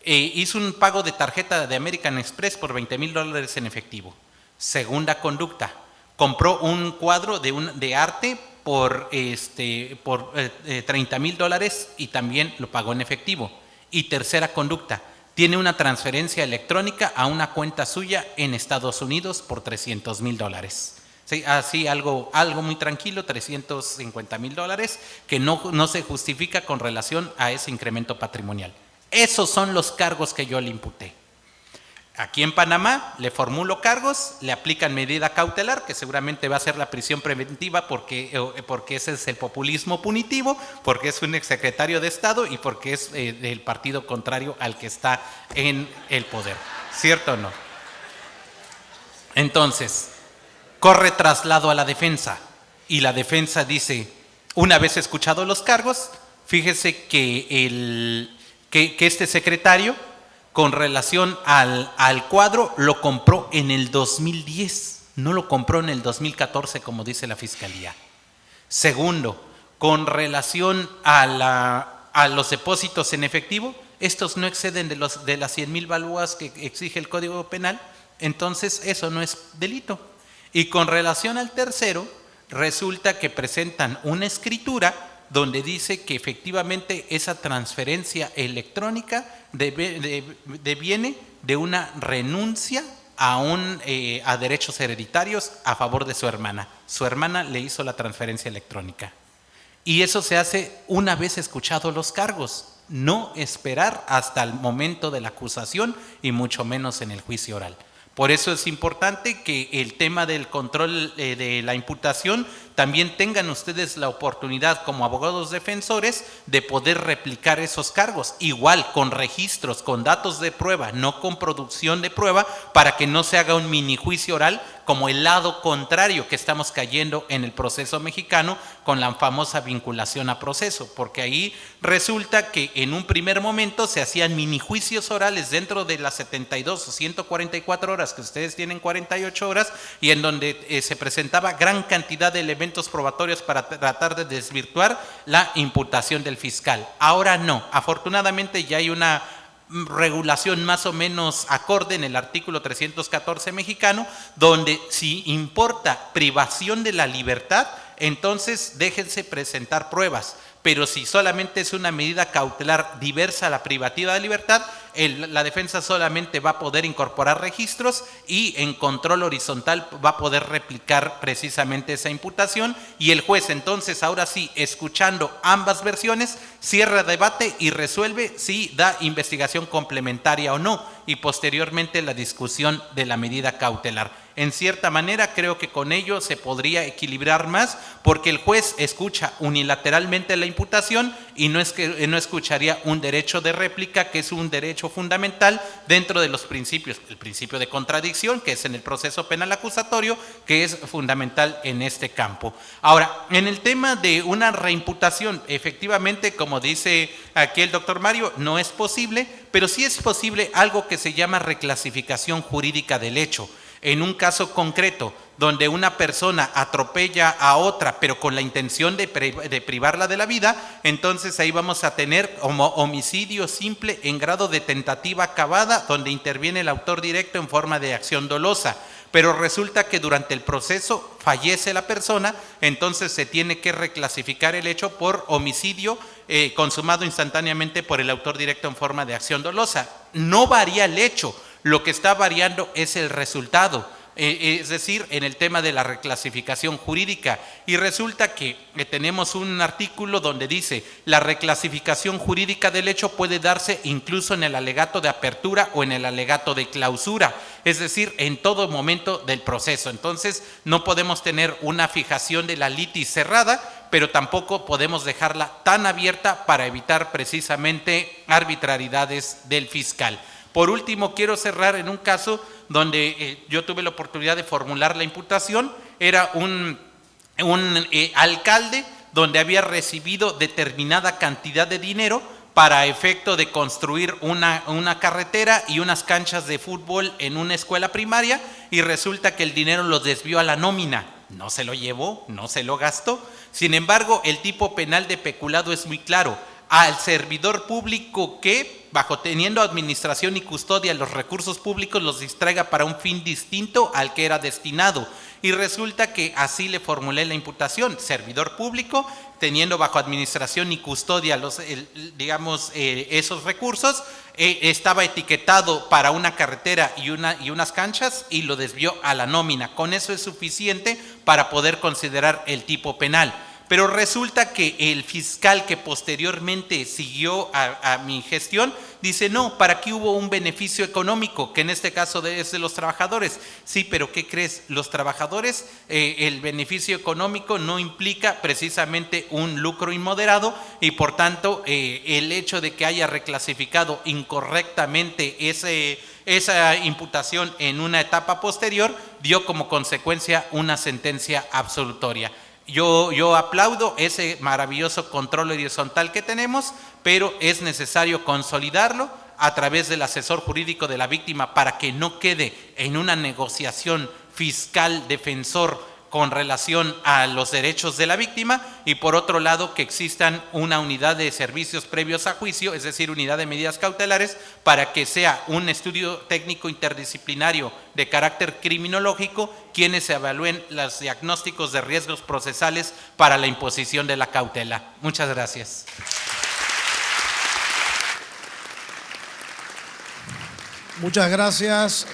Speaker 8: hizo un pago de tarjeta de American Express por $20,000 en efectivo. Segunda conducta, compró un cuadro de arte por $30,000 y también lo pagó en efectivo. Y tercera conducta, tiene una transferencia electrónica a una cuenta suya en Estados Unidos por $300,000. ¿Sí? Así algo muy tranquilo, $350,000, que no se justifica con relación a ese incremento patrimonial. Esos son los cargos que yo le imputé. Aquí en Panamá le formulo cargos, le aplican medida cautelar, que seguramente va a ser la prisión preventiva porque ese es el populismo punitivo, porque es un exsecretario de Estado y porque es del partido contrario al que está en el poder. ¿Cierto o no? Entonces, corre traslado a la defensa y la defensa dice, una vez escuchados los cargos, fíjese que este secretario, con relación al cuadro, lo compró en el 2010, no lo compró en el 2014 como dice la Fiscalía. Segundo, con relación a los depósitos en efectivo, estos no exceden de las 100,000 balúas que exige el Código Penal, entonces eso no es delito. Y con relación al tercero, resulta que presentan una escritura donde dice que efectivamente esa transferencia electrónica deviene de una renuncia a derechos hereditarios a favor de su hermana. Su hermana le hizo la transferencia electrónica. Y eso se hace una vez escuchados los cargos, no esperar hasta el momento de la acusación y mucho menos en el juicio oral. Por eso es importante que el tema del control de la imputación también tengan ustedes la oportunidad como abogados defensores de poder replicar esos cargos, igual con registros, con datos de prueba, no con producción de prueba, para que no se haga un mini juicio oral como el lado contrario que estamos cayendo en el proceso mexicano con la famosa vinculación a proceso, porque ahí resulta que en un primer momento se hacían mini juicios orales dentro de las 72 o 144 horas que ustedes tienen 48 horas y en donde se presentaba gran cantidad de elementos probatorios para tratar de desvirtuar la imputación del fiscal. Ahora no, afortunadamente ya hay una regulación más o menos acorde en el artículo 314 mexicano, donde si importa privación de la libertad, entonces déjense presentar pruebas. Pero si solamente es una medida cautelar diversa a la privativa de libertad, la defensa solamente va a poder incorporar registros y en control horizontal va a poder replicar precisamente esa imputación y el juez entonces ahora sí, escuchando ambas versiones, cierra debate y resuelve si da investigación complementaria o no y posteriormente la discusión de la medida cautelar. En cierta manera creo que con ello se podría equilibrar más porque el juez escucha unilateralmente la imputación y no escucharía un derecho de réplica que es un derecho fundamental dentro de los principios, el principio de contradicción que es en el proceso penal acusatorio que es fundamental en este campo. Ahora, en el tema de una reimputación, efectivamente como dice aquí el doctor Mario, no es posible, pero sí es posible algo que se llama reclasificación jurídica del hecho. En un caso concreto, donde una persona atropella a otra, pero con la intención de privarla de la vida, entonces ahí vamos a tener como homicidio simple en grado de tentativa acabada, donde interviene el autor directo en forma de acción dolosa. Pero resulta que durante el proceso fallece la persona, entonces se tiene que reclasificar el hecho por homicidio consumado instantáneamente por el autor directo en forma de acción dolosa. No varía el hecho. Lo que está variando es el resultado, es decir, en el tema de la reclasificación jurídica. Y resulta que tenemos un artículo donde dice la reclasificación jurídica del hecho puede darse incluso en el alegato de apertura o en el alegato de clausura, es decir, en todo momento del proceso. Entonces, no podemos tener una fijación de la litis cerrada, pero tampoco podemos dejarla tan abierta para evitar precisamente arbitrariedades del fiscal. Por último, quiero cerrar en un caso donde yo tuve la oportunidad de formular la imputación. Era un alcalde donde había recibido determinada cantidad de dinero para efecto de construir una carretera y unas canchas de fútbol en una escuela primaria y resulta que el dinero lo desvió a la nómina. No se lo llevó, no se lo gastó. Sin embargo, el tipo penal de peculado es muy claro. Al servidor público que, bajo teniendo administración y custodia los recursos públicos, los distraiga para un fin distinto al que era destinado. Y resulta que así le formulé la imputación. Servidor público, teniendo bajo administración y custodia esos recursos, estaba etiquetado para una carretera y unas canchas y lo desvió a la nómina. Con eso es suficiente para poder considerar el tipo penal. Pero resulta que el fiscal que posteriormente siguió a mi gestión dice, no, para aquí hubo un beneficio económico, que en este caso es de los trabajadores. Sí, pero ¿qué crees? Los trabajadores, el beneficio económico no implica precisamente un lucro inmoderado y por tanto el hecho de que haya reclasificado incorrectamente esa imputación en una etapa posterior dio como consecuencia una sentencia absolutoria. Yo aplaudo ese maravilloso control horizontal que tenemos, pero es necesario consolidarlo a través del asesor jurídico de la víctima para que no quede en una negociación fiscal defensor con relación a los derechos de la víctima y por otro lado que existan una unidad de servicios previos a juicio, es decir, unidad de medidas cautelares para que sea un estudio técnico interdisciplinario de carácter criminológico quienes evalúen los diagnósticos de riesgos procesales para la imposición de la cautela. Muchas gracias.
Speaker 1: Muchas gracias,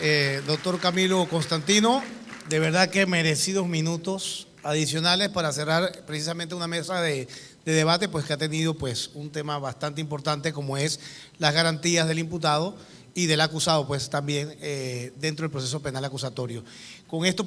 Speaker 1: doctor Camilo Constantino. De verdad que merecidos minutos adicionales para cerrar precisamente una mesa de debate, pues que ha tenido pues un tema bastante importante como es las garantías del imputado y del acusado, pues también dentro del proceso penal acusatorio. Con esto